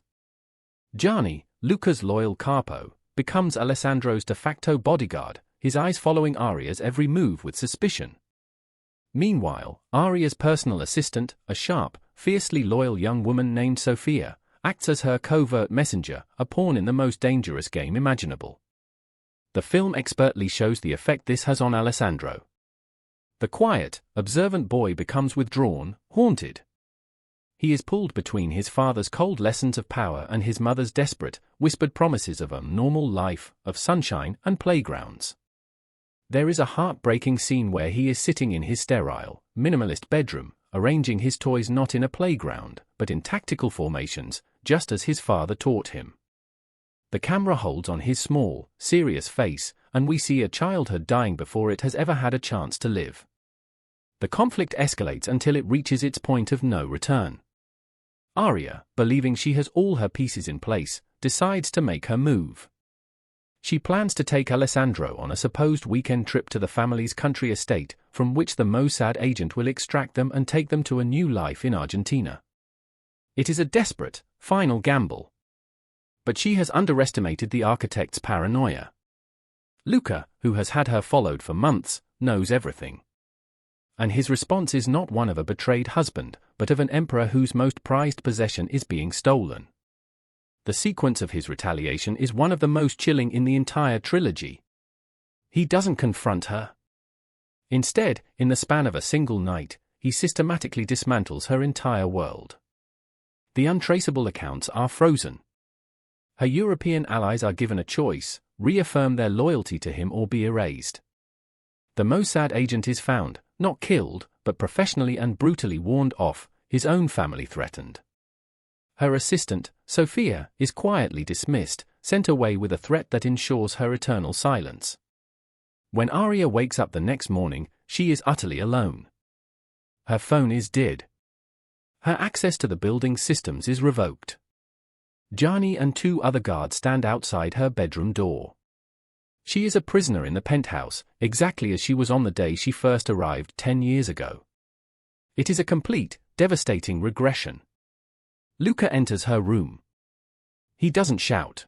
Gianni, Luca's loyal capo, becomes Alessandro's de facto bodyguard, his eyes following Arya's every move with suspicion. Meanwhile, Arya's personal assistant, a sharp, fiercely loyal young woman named Sophia, acts as her covert messenger, a pawn in the most dangerous game imaginable. The film expertly shows the effect this has on Alessandro. The quiet, observant boy becomes withdrawn, haunted. He is pulled between his father's cold lessons of power and his mother's desperate, whispered promises of a normal life, of sunshine and playgrounds. There is a heartbreaking scene where he is sitting in his sterile, minimalist bedroom, arranging his toys not in a playground, but in tactical formations, just as his father taught him. The camera holds on his small, serious face, and we see a childhood dying before it has ever had a chance to live. The conflict escalates until it reaches its point of no return. Arya, believing she has all her pieces in place, decides to make her move. She plans to take Alessandro on a supposed weekend trip to the family's country estate, from which the Mossad agent will extract them and take them to a new life in Argentina. It is a desperate, final gamble. But she has underestimated the architect's paranoia. Luca, who has had her followed for months, knows everything. And his response is not one of a betrayed husband, but of an emperor whose most prized possession is being stolen. The sequence of his retaliation is one of the most chilling in the entire trilogy. He doesn't confront her. Instead, in the span of a single night, he systematically dismantles her entire world. The untraceable accounts are frozen. Her European allies are given a choice: reaffirm their loyalty to him or be erased. The Mossad agent is found, not killed, but professionally and brutally warned off, his own family threatened. Her assistant, Sophia, is quietly dismissed, sent away with a threat that ensures her eternal silence. When Arya wakes up the next morning, she is utterly alone. Her phone is dead. Her access to the building's systems is revoked. Gianni and 2 other guards stand outside her bedroom door. She is a prisoner in the penthouse, exactly as she was on the day she first arrived 10 years ago. It is a complete, devastating regression. Luca enters her room. He doesn't shout.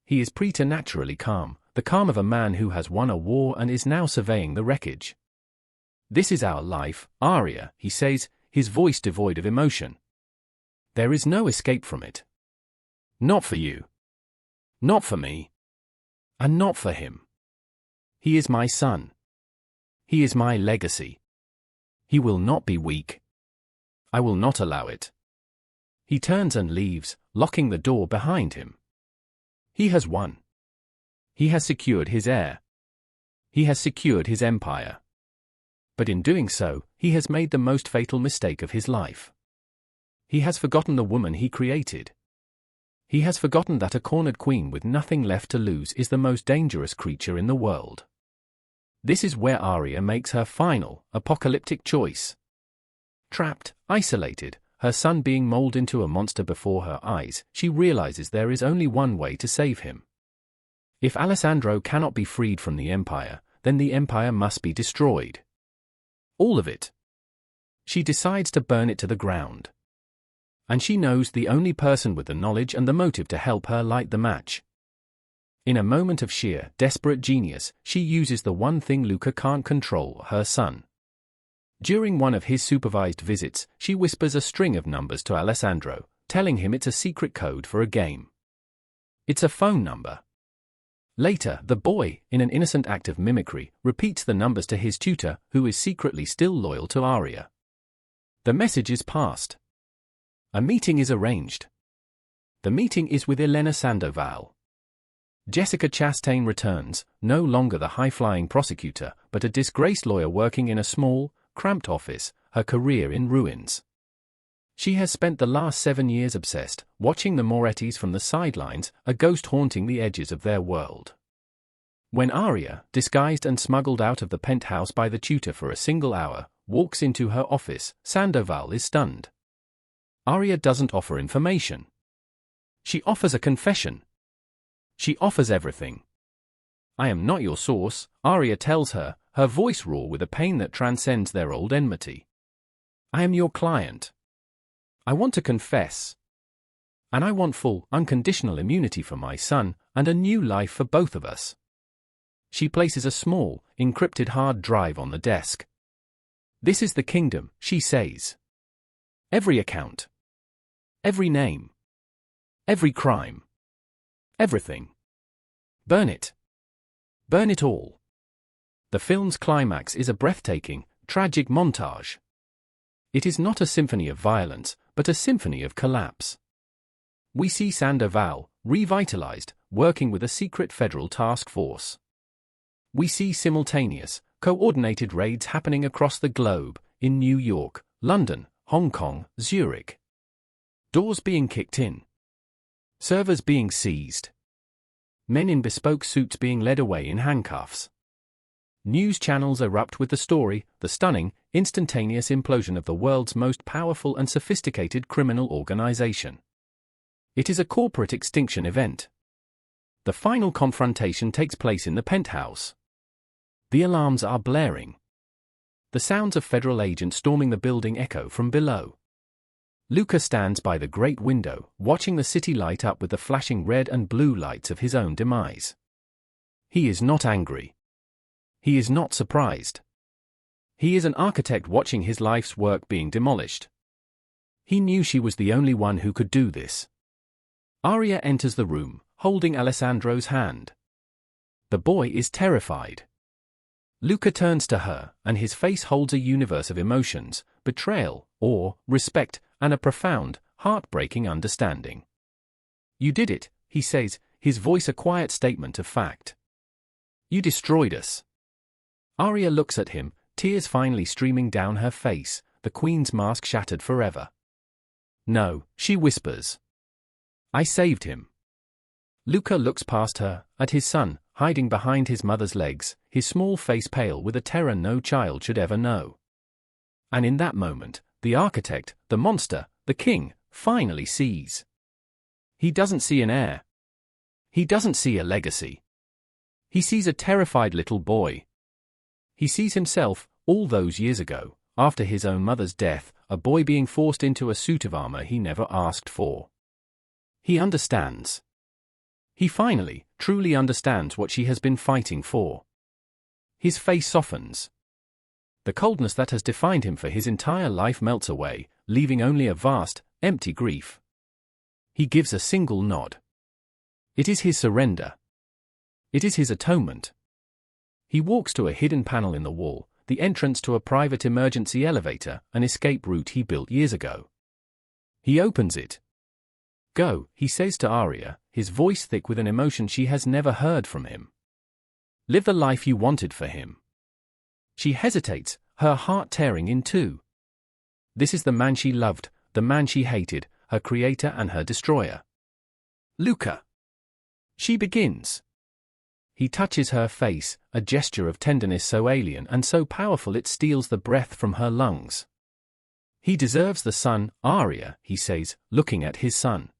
He is preternaturally calm, the calm of a man who has won a war and is now surveying the wreckage. "This is our life, Arya," he says, his voice devoid of emotion. "There is no escape from it. Not for you. Not for me. And not for him. He is my son. He is my legacy. He will not be weak. I will not allow it." He turns and leaves, locking the door behind him. He has won. He has secured his heir. He has secured his empire. But in doing so, he has made the most fatal mistake of his life. He has forgotten the woman he created. He has forgotten that a cornered queen with nothing left to lose is the most dangerous creature in the world. This is where Arya makes her final, apocalyptic choice. Trapped, isolated, her son being molded into a monster before her eyes, she realizes there is only one way to save him. If Alessandro cannot be freed from the Empire, then the Empire must be destroyed. All of it. She decides to burn it to the ground. And she knows the only person with the knowledge and the motive to help her light the match. In a moment of sheer, desperate genius, she uses the one thing Luca can't control, her son. During one of his supervised visits, she whispers a string of numbers to Alessandro, telling him it's a secret code for a game. It's a phone number. Later, the boy, in an innocent act of mimicry, repeats the numbers to his tutor, who is secretly still loyal to Arya. The message is passed. A meeting is arranged. The meeting is with Elena Sandoval. Jessica Chastain returns, no longer the high-flying prosecutor, but a disgraced lawyer working in a small, cramped office, her career in ruins. She has spent the last 7 years obsessed, watching the Morettis from the sidelines, a ghost haunting the edges of their world. When Arya, disguised and smuggled out of the penthouse by the tutor for a single hour, walks into her office, Sandoval is stunned. Arya doesn't offer information. She offers a confession. She offers everything. "I am not your source," Arya tells her, her voice raw with a pain that transcends their old enmity. "I am your client. I want to confess. And I want full, unconditional immunity for my son, and a new life for both of us." She places a small, encrypted hard drive on the desk. "This is the kingdom," she says. "Every account. Every name. Every crime. Everything. Burn it. Burn it all." The film's climax is a breathtaking, tragic montage. It is not a symphony of violence, but a symphony of collapse. We see Sandoval, revitalized, working with a secret federal task force. We see simultaneous, coordinated raids happening across the globe, in New York, London, Hong Kong, Zurich. Doors being kicked in. Servers being seized. Men in bespoke suits being led away in handcuffs. News channels erupt with the story, the stunning, instantaneous implosion of the world's most powerful and sophisticated criminal organization. It is a corporate extinction event. The final confrontation takes place in the penthouse. The alarms are blaring. The sounds of federal agents storming the building echo from below. Luca stands by the great window, watching the city light up with the flashing red and blue lights of his own demise. He is not angry. He is not surprised. He is an architect watching his life's work being demolished. He knew she was the only one who could do this. Arya enters the room, holding Alessandro's hand. The boy is terrified. Luca turns to her, and his face holds a universe of emotions, betrayal, awe, respect, and a profound, heartbreaking understanding. "You did it," he says, his voice a quiet statement of fact. "You destroyed us." Arya looks at him, tears finally streaming down her face, the queen's mask shattered forever. "No," she whispers. "I saved him." Luca looks past her, at his son, hiding behind his mother's legs, his small face pale with a terror no child should ever know. And in that moment, the architect, the monster, the king, finally sees. He doesn't see an heir. He doesn't see a legacy. He sees a terrified little boy. He sees himself, all those years ago, after his own mother's death, a boy being forced into a suit of armor he never asked for. He understands. He finally, truly understands what she has been fighting for. His face softens. The coldness that has defined him for his entire life melts away, leaving only a vast, empty grief. He gives a single nod. It is his surrender. It is his atonement. He walks to a hidden panel in the wall, the entrance to a private emergency elevator, an escape route he built years ago. He opens it. "Go," he says to Arya, his voice thick with an emotion she has never heard from him. "Live the life you wanted for him." She hesitates, her heart tearing in two. This is the man she loved, the man she hated, her creator and her destroyer. "Luca." She begins. He touches her face, a gesture of tenderness so alien and so powerful it steals the breath from her lungs. "He deserves the son, Arya," he says, looking at his son.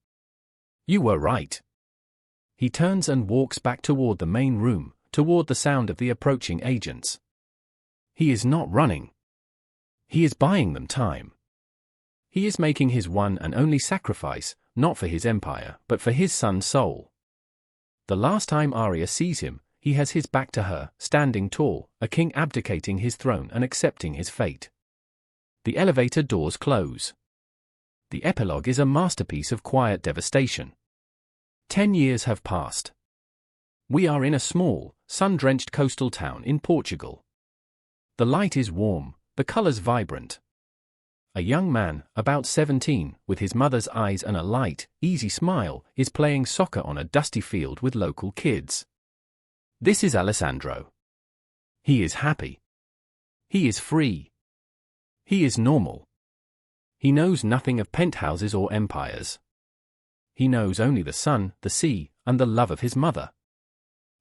"You were right." He turns and walks back toward the main room, toward the sound of the approaching agents. He is not running. He is buying them time. He is making his one and only sacrifice, not for his empire, but for his son's soul. The last time Arya sees him, he has his back to her, standing tall, a king abdicating his throne and accepting his fate. The elevator doors close. The epilogue is a masterpiece of quiet devastation. 10 years have passed. We are in a small, sun-drenched coastal town in Portugal. The light is warm, the colors vibrant. A young man, about 17, with his mother's eyes and a light, easy smile, is playing soccer on a dusty field with local kids. This is Alessandro. He is happy. He is free. He is normal. He knows nothing of penthouses or empires. He knows only the sun, the sea, and the love of his mother.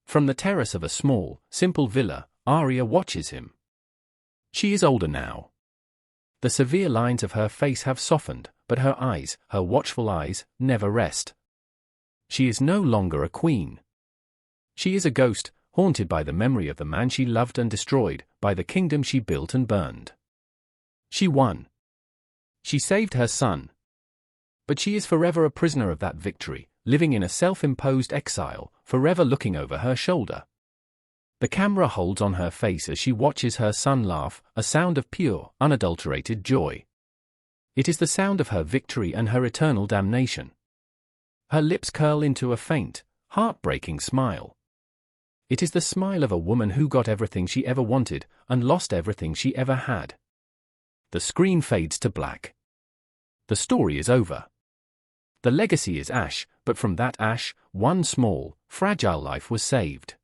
From the terrace of a small, simple villa, Arya watches him. She is older now. The severe lines of her face have softened, but her eyes, her watchful eyes, never rest. She is no longer a queen. She is a ghost, haunted by the memory of the man she loved and destroyed, by the kingdom she built and burned. She won. She saved her son. But she is forever a prisoner of that victory, living in a self-imposed exile, forever looking over her shoulder. The camera holds on her face as she watches her son laugh, a sound of pure, unadulterated joy. It is the sound of her victory and her eternal damnation. Her lips curl into a faint, heartbreaking smile. It is the smile of a woman who got everything she ever wanted and lost everything she ever had. The screen fades to black. The story is over. The legacy is ash, but from that ash, one small, fragile life was saved.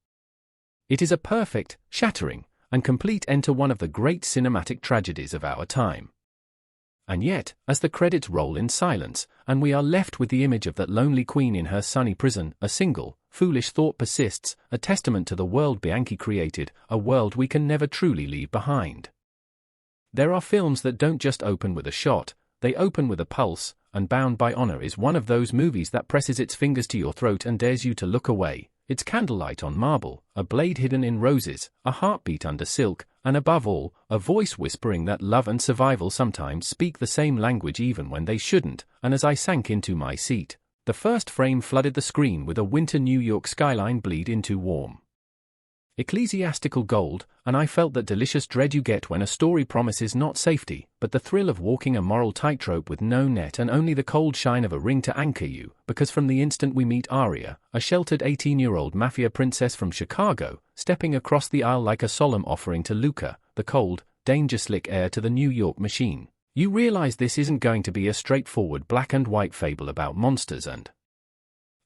It is a perfect, shattering, and complete end to one of the great cinematic tragedies of our time. And yet, as the credits roll in silence, and we are left with the image of that lonely queen in her sunny prison, a single, foolish thought persists, a testament to the world Bianchi created, a world we can never truly leave behind. There are films that don't just open with a shot, they open with a pulse, and Bound by Honor is one of those movies that presses its fingers to your throat and dares you to look away. It's candlelight on marble, a blade hidden in roses, a heartbeat under silk, and above all, a voice whispering that love and survival sometimes speak the same language even when they shouldn't. And as I sank into my seat, the first frame flooded the screen with a winter New York skyline bleed into warm ecclesiastical gold, and I felt that delicious dread you get when a story promises not safety, but the thrill of walking a moral tightrope with no net and only the cold shine of a ring to anchor you, because from the instant we meet Arya, a sheltered 18-year-old mafia princess from Chicago, stepping across the aisle like a solemn offering to Luca, the cold, danger-slick heir to the New York machine, you realize this isn't going to be a straightforward black and white fable about monsters and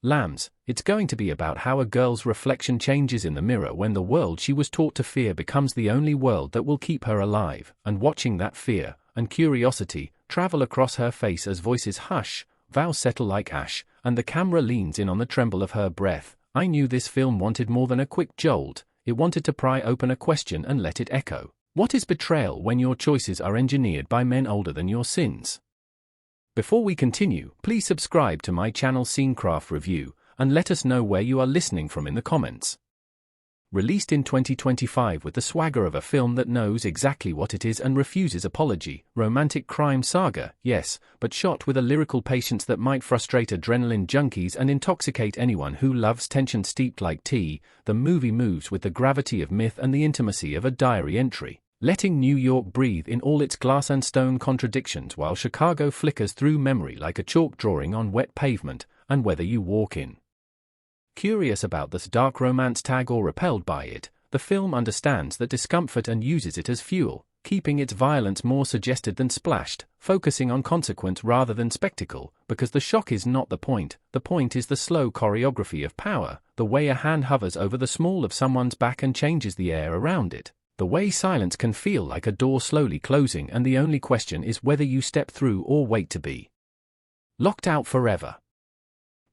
lambs. It's going to be about how a girl's reflection changes in the mirror when the world she was taught to fear becomes the only world that will keep her alive, and watching that fear and curiosity travel across her face as voices hush, vows settle like ash, and the camera leans in on the tremble of her breath. I knew this film wanted more than a quick jolt, it wanted to pry open a question and let it echo. What is betrayal when your choices are engineered by men older than your sins? Before we continue, please subscribe to my channel Scenecraft Review, and let us know where you are listening from in the comments. Released in 2025 with the swagger of a film that knows exactly what it is and refuses apology, romantic crime saga, yes, but shot with a lyrical patience that might frustrate adrenaline junkies and intoxicate anyone who loves tension steeped like tea, the movie moves with the gravity of myth and the intimacy of a diary entry, letting New York breathe in all its glass and stone contradictions while Chicago flickers through memory like a chalk drawing on wet pavement, and whether you walk in curious about this dark romance tag or repelled by it, the film understands that discomfort and uses it as fuel, keeping its violence more suggested than splashed, focusing on consequence rather than spectacle, because the shock is not the point is the slow choreography of power, the way a hand hovers over the small of someone's back and changes the air around it. The way silence can feel like a door slowly closing and the only question is whether you step through or wait to be locked out forever.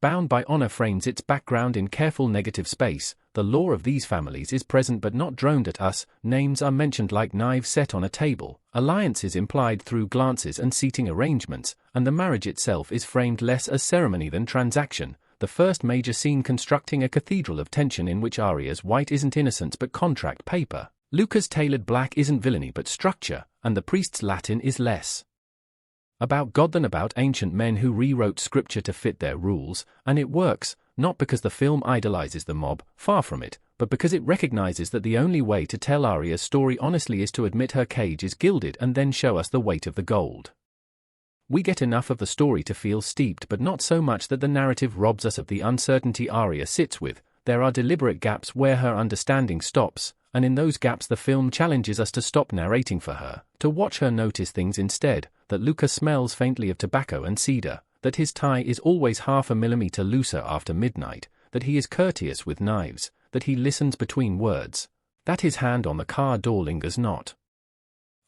Bound by Honor frames its background in careful negative space. The lore of these families is present but not droned at us, names are mentioned like knives set on a table, alliances implied through glances and seating arrangements, and the marriage itself is framed less as ceremony than transaction, the first major scene constructing a cathedral of tension in which Arya's white isn't innocence but contract paper. Luca's tailored black isn't villainy but structure, and the priest's Latin is less about God than about ancient men who rewrote scripture to fit their rules, and it works, not because the film idolizes the mob, far from it, but because it recognizes that the only way to tell Arya's story honestly is to admit her cage is gilded and then show us the weight of the gold. We get enough of the story to feel steeped but not so much that the narrative robs us of the uncertainty Arya sits with. There are deliberate gaps where her understanding stops, and in those gaps the film challenges us to stop narrating for her, to watch her notice things instead, that Luca smells faintly of tobacco and cedar, that his tie is always half a millimeter looser after midnight, that he is courteous with knives, that he listens between words, that his hand on the car door lingers not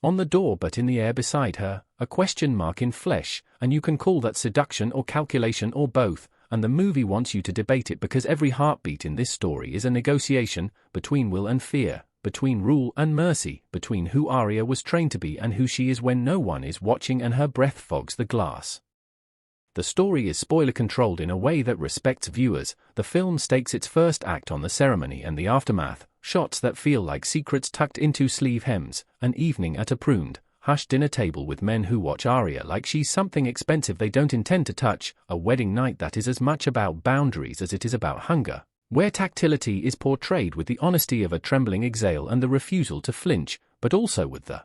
on the door but in the air beside her, a question mark in flesh, and you can call that seduction or calculation or both, and the movie wants you to debate it because every heartbeat in this story is a negotiation between will and fear, between rule and mercy, between who Arya was trained to be and who she is when no one is watching and her breath fogs the glass. The story is spoiler-controlled in a way that respects viewers. The film stakes its first act on the ceremony and the aftermath, shots that feel like secrets tucked into sleeve hems, an evening at a pruned, hushed dinner table with men who watch Arya like she's something expensive they don't intend to touch, a wedding night that is as much about boundaries as it is about hunger, where tactility is portrayed with the honesty of a trembling exhale and the refusal to flinch, but also with the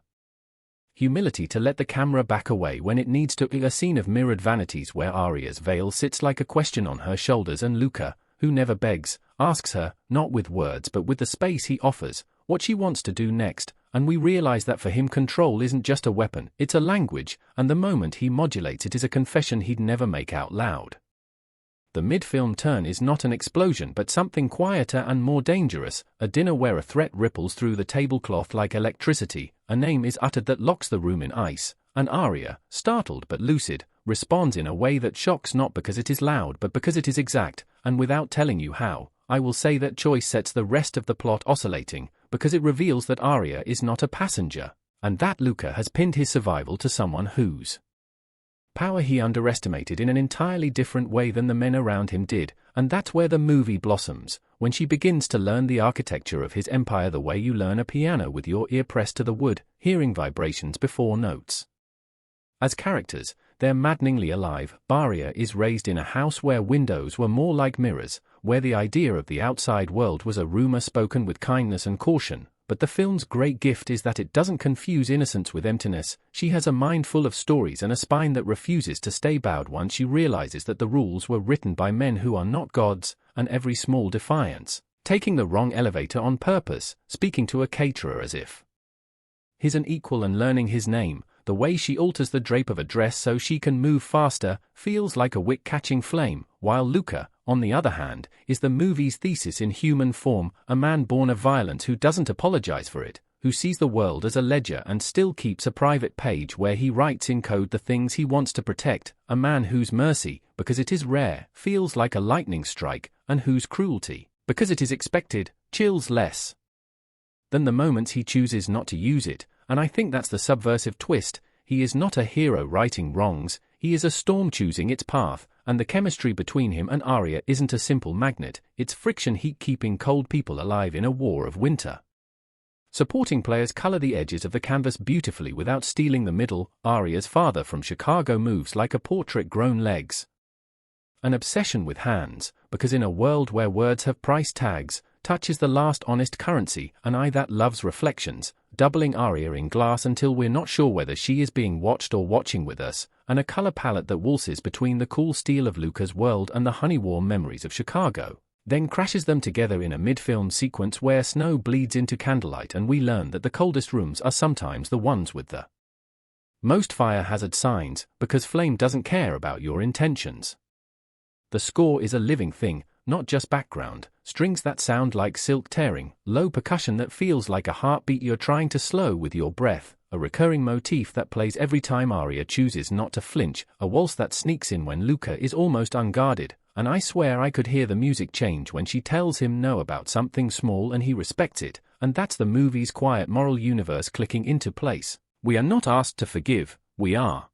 humility to let the camera back away when it needs to. A scene of mirrored vanities where Arya's veil sits like a question on her shoulders and Luca, who never begs, asks her, not with words but with the space he offers, what she wants to do next, and we realize that for him control isn't just a weapon, it's a language, and the moment he modulates it is a confession he'd never make out loud. The mid-film turn is not an explosion but something quieter and more dangerous, a dinner where a threat ripples through the tablecloth like electricity, a name is uttered that locks the room in ice, and Arya, startled but lucid, responds in a way that shocks not because it is loud but because it is exact, and without telling you how, I will say that choice sets the rest of the plot oscillating, because it reveals that Arya is not a passenger, and that Luca has pinned his survival to someone whose power he underestimated in an entirely different way than the men around him did, and that's where the movie blossoms, when she begins to learn the architecture of his empire the way you learn a piano with your ear pressed to the wood, hearing vibrations before notes. As characters, they're maddeningly alive. Arya is raised in a house where windows were more like mirrors, where the idea of the outside world was a rumor spoken with kindness and caution. But the film's great gift is that it doesn't confuse innocence with emptiness. She has a mind full of stories and a spine that refuses to stay bowed once she realizes that the rules were written by men who are not gods, and every small defiance, taking the wrong elevator on purpose, speaking to a caterer as if he's an equal and learning his name, the way she alters the drape of a dress so she can move faster, feels like a wick-catching flame, while Luca, on the other hand, is the movie's thesis in human form, a man born of violence who doesn't apologize for it, who sees the world as a ledger and still keeps a private page where he writes in code the things he wants to protect, a man whose mercy, because it is rare, feels like a lightning strike, and whose cruelty, because it is expected, chills less than the moments he chooses not to use it, and I think that's the subversive twist. He is not a hero righting wrongs, he is a storm choosing its path, and the chemistry between him and Arya isn't a simple magnet, it's friction heat keeping cold people alive in a war of winter. Supporting players color the edges of the canvas beautifully without stealing the middle. Arya's father from Chicago moves like a portrait grown legs. An obsession with hands, because in a world where words have price tags, touch is the last honest currency, an eye that loves reflections, doubling Arya in glass until we're not sure whether she is being watched or watching with us, and a color palette that waltzes between the cool steel of Luca's world and the honey-warm memories of Chicago, then crashes them together in a mid-film sequence where snow bleeds into candlelight and we learn that the coldest rooms are sometimes the ones with the most fire hazard signs, because flame doesn't care about your intentions. The score is a living thing, not just background, strings that sound like silk tearing, low percussion that feels like a heartbeat you're trying to slow with your breath, a recurring motif that plays every time Arya chooses not to flinch, a waltz that sneaks in when Luca is almost unguarded, and I swear I could hear the music change when she tells him no about something small and he respects it, and that's the movie's quiet moral universe clicking into place. We are not asked to forgive, we are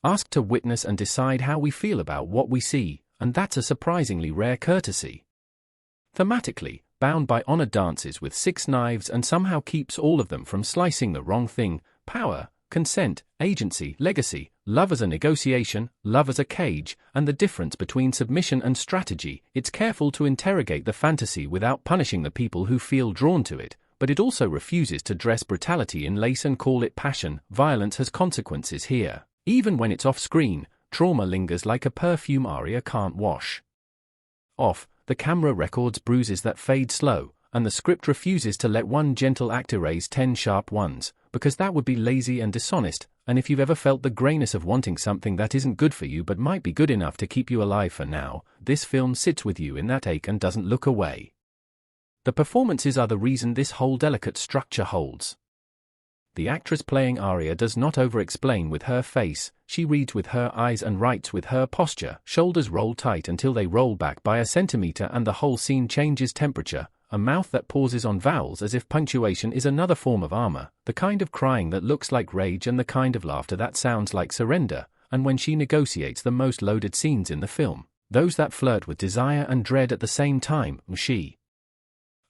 asked to witness and decide how we feel about what we see, and that's a surprisingly rare courtesy. Thematically, bound by honor dances with 6 knives and somehow keeps all of them from slicing the wrong thing, power, consent, agency, legacy, love as a negotiation, love as a cage, and the difference between submission and strategy. It's careful to interrogate the fantasy without punishing the people who feel drawn to it, but it also refuses to dress brutality in lace and call it passion. Violence has consequences here. Even when it's off-screen, trauma lingers like a perfume Arya can't wash off. The camera records bruises that fade slow, and the script refuses to let one gentle act erase 10 sharp ones, because that would be lazy and dishonest. And if you've ever felt the grayness of wanting something that isn't good for you but might be good enough to keep you alive for now, this film sits with you in that ache and doesn't look away. The performances are the reason this whole delicate structure holds. The actress playing Arya does not over-explain with her face, she reads with her eyes and writes with her posture. Shoulders roll tight until they roll back by a centimeter and the whole scene changes temperature. A mouth that pauses on vowels as if punctuation is another form of armor. The kind of crying that looks like rage and the kind of laughter that sounds like surrender. And when she negotiates the most loaded scenes in the film, those that flirt with desire and dread at the same time, she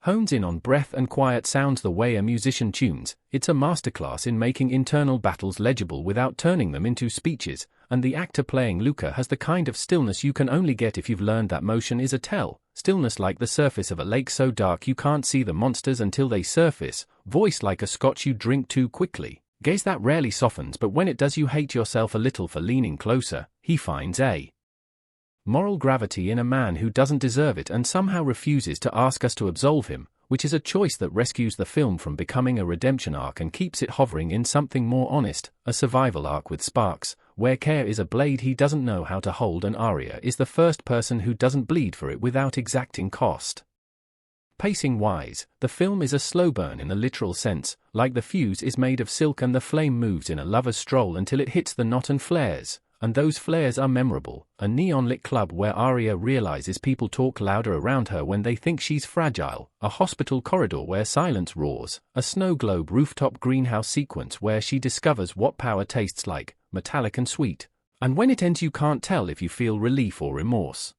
hones in on breath and quiet sounds the way a musician tunes. It's a masterclass in making internal battles legible without turning them into speeches, and the actor playing Luca has the kind of stillness you can only get if you've learned that motion is a tell. Stillness like the surface of a lake so dark you can't see the monsters until they surface. Voice like a scotch you drink too quickly. Gaze that rarely softens, but when it does you hate yourself a little for leaning closer. He finds a moral gravity in a man who doesn't deserve it and somehow refuses to ask us to absolve him, which is a choice that rescues the film from becoming a redemption arc and keeps it hovering in something more honest, a survival arc with sparks, where care is a blade he doesn't know how to hold and Arya is the first person who doesn't bleed for it without exacting cost. Pacing-wise, the film is a slow burn in the literal sense, like the fuse is made of silk and the flame moves in a lover's stroll until it hits the knot and flares. And those flares are memorable. A neon-lit club where Arya realizes people talk louder around her when they think she's fragile. A hospital corridor where silence roars. A snow globe rooftop greenhouse sequence where she discovers what power tastes like, metallic and sweet. And when it ends you can't tell if you feel relief or remorse.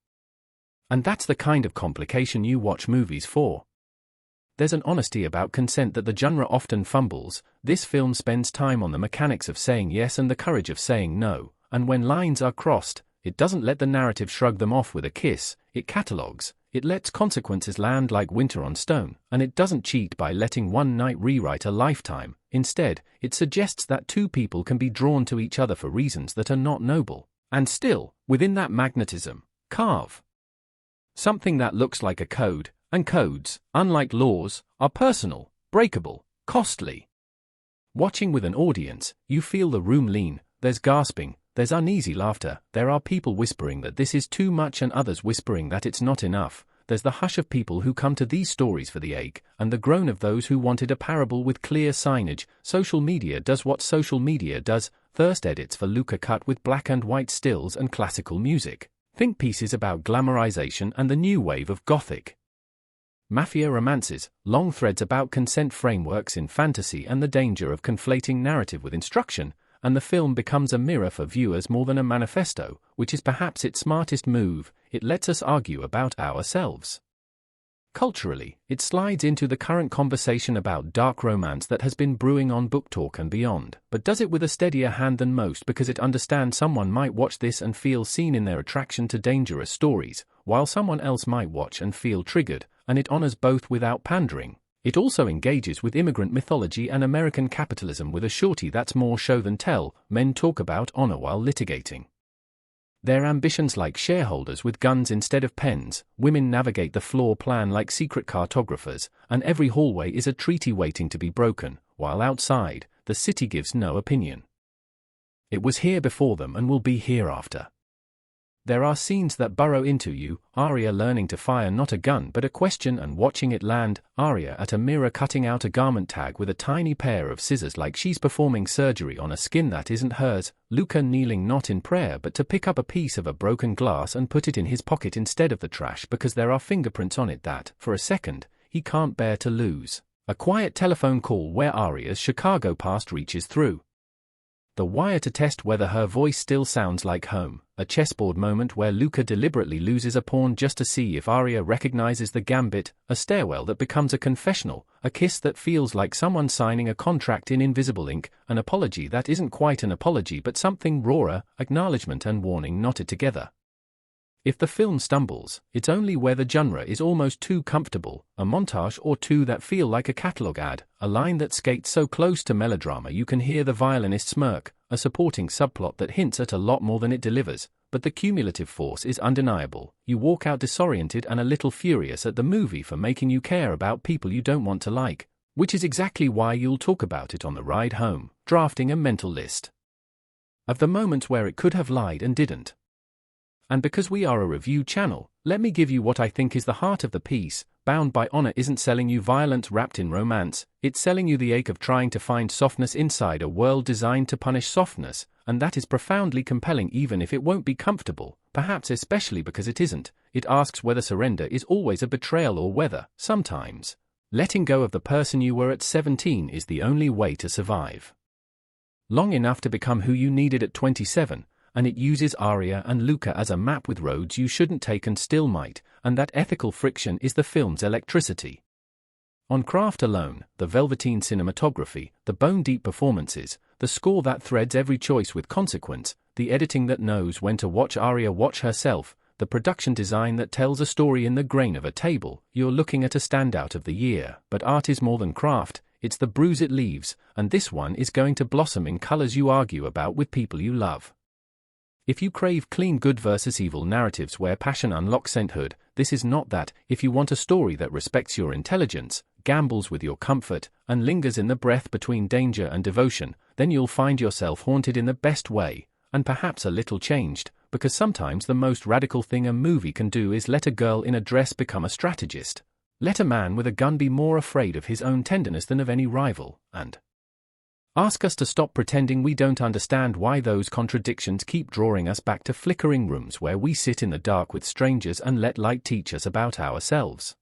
And that's the kind of complication you watch movies for. There's an honesty about consent that the genre often fumbles. This film spends time on the mechanics of saying yes and the courage of saying no. And when lines are crossed, it doesn't let the narrative shrug them off with a kiss, it catalogues, it lets consequences land like winter on stone, and it doesn't cheat by letting one night rewrite a lifetime. Instead, it suggests that two people can be drawn to each other for reasons that are not noble, and still, within that magnetism, carve something that looks like a code, and codes, unlike laws, are personal, breakable, costly. Watching with an audience, you feel the room lean, there's gasping, there's uneasy laughter, there are people whispering that this is too much and others whispering that it's not enough, there's the hush of people who come to these stories for the ache, and the groan of those who wanted a parable with clear signage. Social media does what social media does, thirst edits for Luca cut with black and white stills and classical music. Think pieces about glamorization and the new wave of gothic. Mafia romances, long threads about consent frameworks in fantasy and the danger of conflating narrative with instruction, and the film becomes a mirror for viewers more than a manifesto, which is perhaps its smartest move. It lets us argue about ourselves. Culturally, it slides into the current conversation about dark romance that has been brewing on Book Talk and beyond, but does it with a steadier hand than most because it understands someone might watch this and feel seen in their attraction to dangerous stories, while someone else might watch and feel triggered, and it honors both without pandering. It also engages with immigrant mythology and American capitalism with a shorty that's more show than tell. Men talk about honor while litigating their ambitions like shareholders with guns instead of pens. Women navigate the floor plan like secret cartographers, and every hallway is a treaty waiting to be broken, while outside, the city gives no opinion. It was here before them and will be hereafter. There are scenes that burrow into you, Arya learning to fire not a gun but a question and watching it land, Arya at a mirror cutting out a garment tag with a tiny pair of scissors like she's performing surgery on a skin that isn't hers, Luca kneeling not in prayer but to pick up a piece of a broken glass and put it in his pocket instead of the trash because there are fingerprints on it that, for a second, he can't bear to lose. A quiet telephone call where Arya's Chicago past reaches through the wire to test whether her voice still sounds like home, a chessboard moment where Luca deliberately loses a pawn just to see if Arya recognizes the gambit, a stairwell that becomes a confessional, a kiss that feels like someone signing a contract in invisible ink, an apology that isn't quite an apology but something rawer, acknowledgement and warning knotted together. If the film stumbles, it's only where the genre is almost too comfortable, a montage or two that feel like a catalogue ad, a line that skates so close to melodrama you can hear the violinist smirk, a supporting subplot that hints at a lot more than it delivers, but the cumulative force is undeniable. You walk out disoriented and a little furious at the movie for making you care about people you don't want to like, which is exactly why you'll talk about it on the ride home, drafting a mental list of the moments where it could have lied and didn't. And because we are a review channel, let me give you what I think is the heart of the piece. Bound by Honor isn't selling you violence wrapped in romance, it's selling you the ache of trying to find softness inside a world designed to punish softness, and that is profoundly compelling even if it won't be comfortable, perhaps especially because it isn't. It asks whether surrender is always a betrayal or whether, sometimes, letting go of the person you were at 17 is the only way to survive long enough to become who you needed at 27, and it uses Arya and Luca as a map with roads you shouldn't take and still might, and that ethical friction is the film's electricity. On craft alone, the velveteen cinematography, the bone-deep performances, the score that threads every choice with consequence, the editing that knows when to watch Arya watch herself, the production design that tells a story in the grain of a table, you're looking at a standout of the year. But art is more than craft, it's the bruise it leaves, and this one is going to blossom in colors you argue about with people you love. If you crave clean good versus evil narratives where passion unlocks sainthood, this is not that. If you want a story that respects your intelligence, gambles with your comfort, and lingers in the breath between danger and devotion, then you'll find yourself haunted in the best way, and perhaps a little changed, because sometimes the most radical thing a movie can do is let a girl in a dress become a strategist. Let a man with a gun be more afraid of his own tenderness than of any rival, and ask us to stop pretending we don't understand why those contradictions keep drawing us back to flickering rooms where we sit in the dark with strangers and let light teach us about ourselves.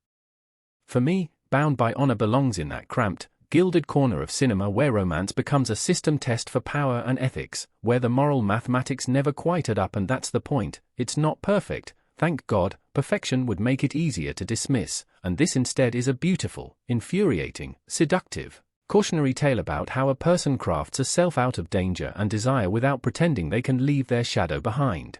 For me, Bound by Honor belongs in that cramped, gilded corner of cinema where romance becomes a system test for power and ethics, where the moral mathematics never quite add up, and that's the point. It's not perfect, thank God. Perfection would make it easier to dismiss, and this instead is a beautiful, infuriating, seductive, cautionary tale about how a person crafts a self out of danger and desire without pretending they can leave their shadow behind.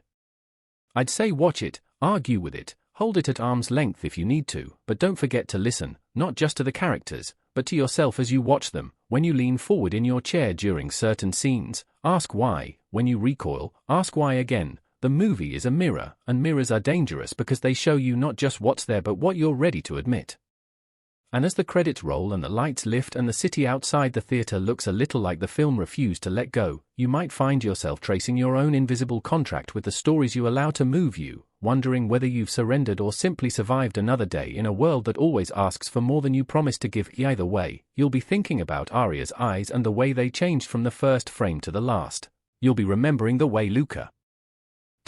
I'd say watch it, argue with it, hold it at arm's length if you need to, but don't forget to listen, not just to the characters, but to yourself as you watch them. When you lean forward in your chair during certain scenes, ask why. When you recoil, ask why again. The movie is a mirror, and mirrors are dangerous because they show you not just what's there but what you're ready to admit. And as the credits roll and the lights lift and the city outside the theater looks a little like the film refused to let go, you might find yourself tracing your own invisible contract with the stories you allow to move you, wondering whether you've surrendered or simply survived another day in a world that always asks for more than you promised to give. Either way, you'll be thinking about Arya's eyes and the way they changed from the first frame to the last. You'll be remembering the way Luca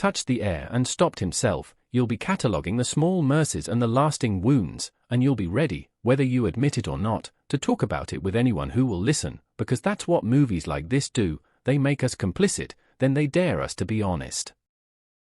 touched the air and stopped himself. You'll be cataloguing the small mercies and the lasting wounds, and you'll be ready, whether you admit it or not, to talk about it with anyone who will listen, because that's what movies like this do. They make us complicit, then they dare us to be honest.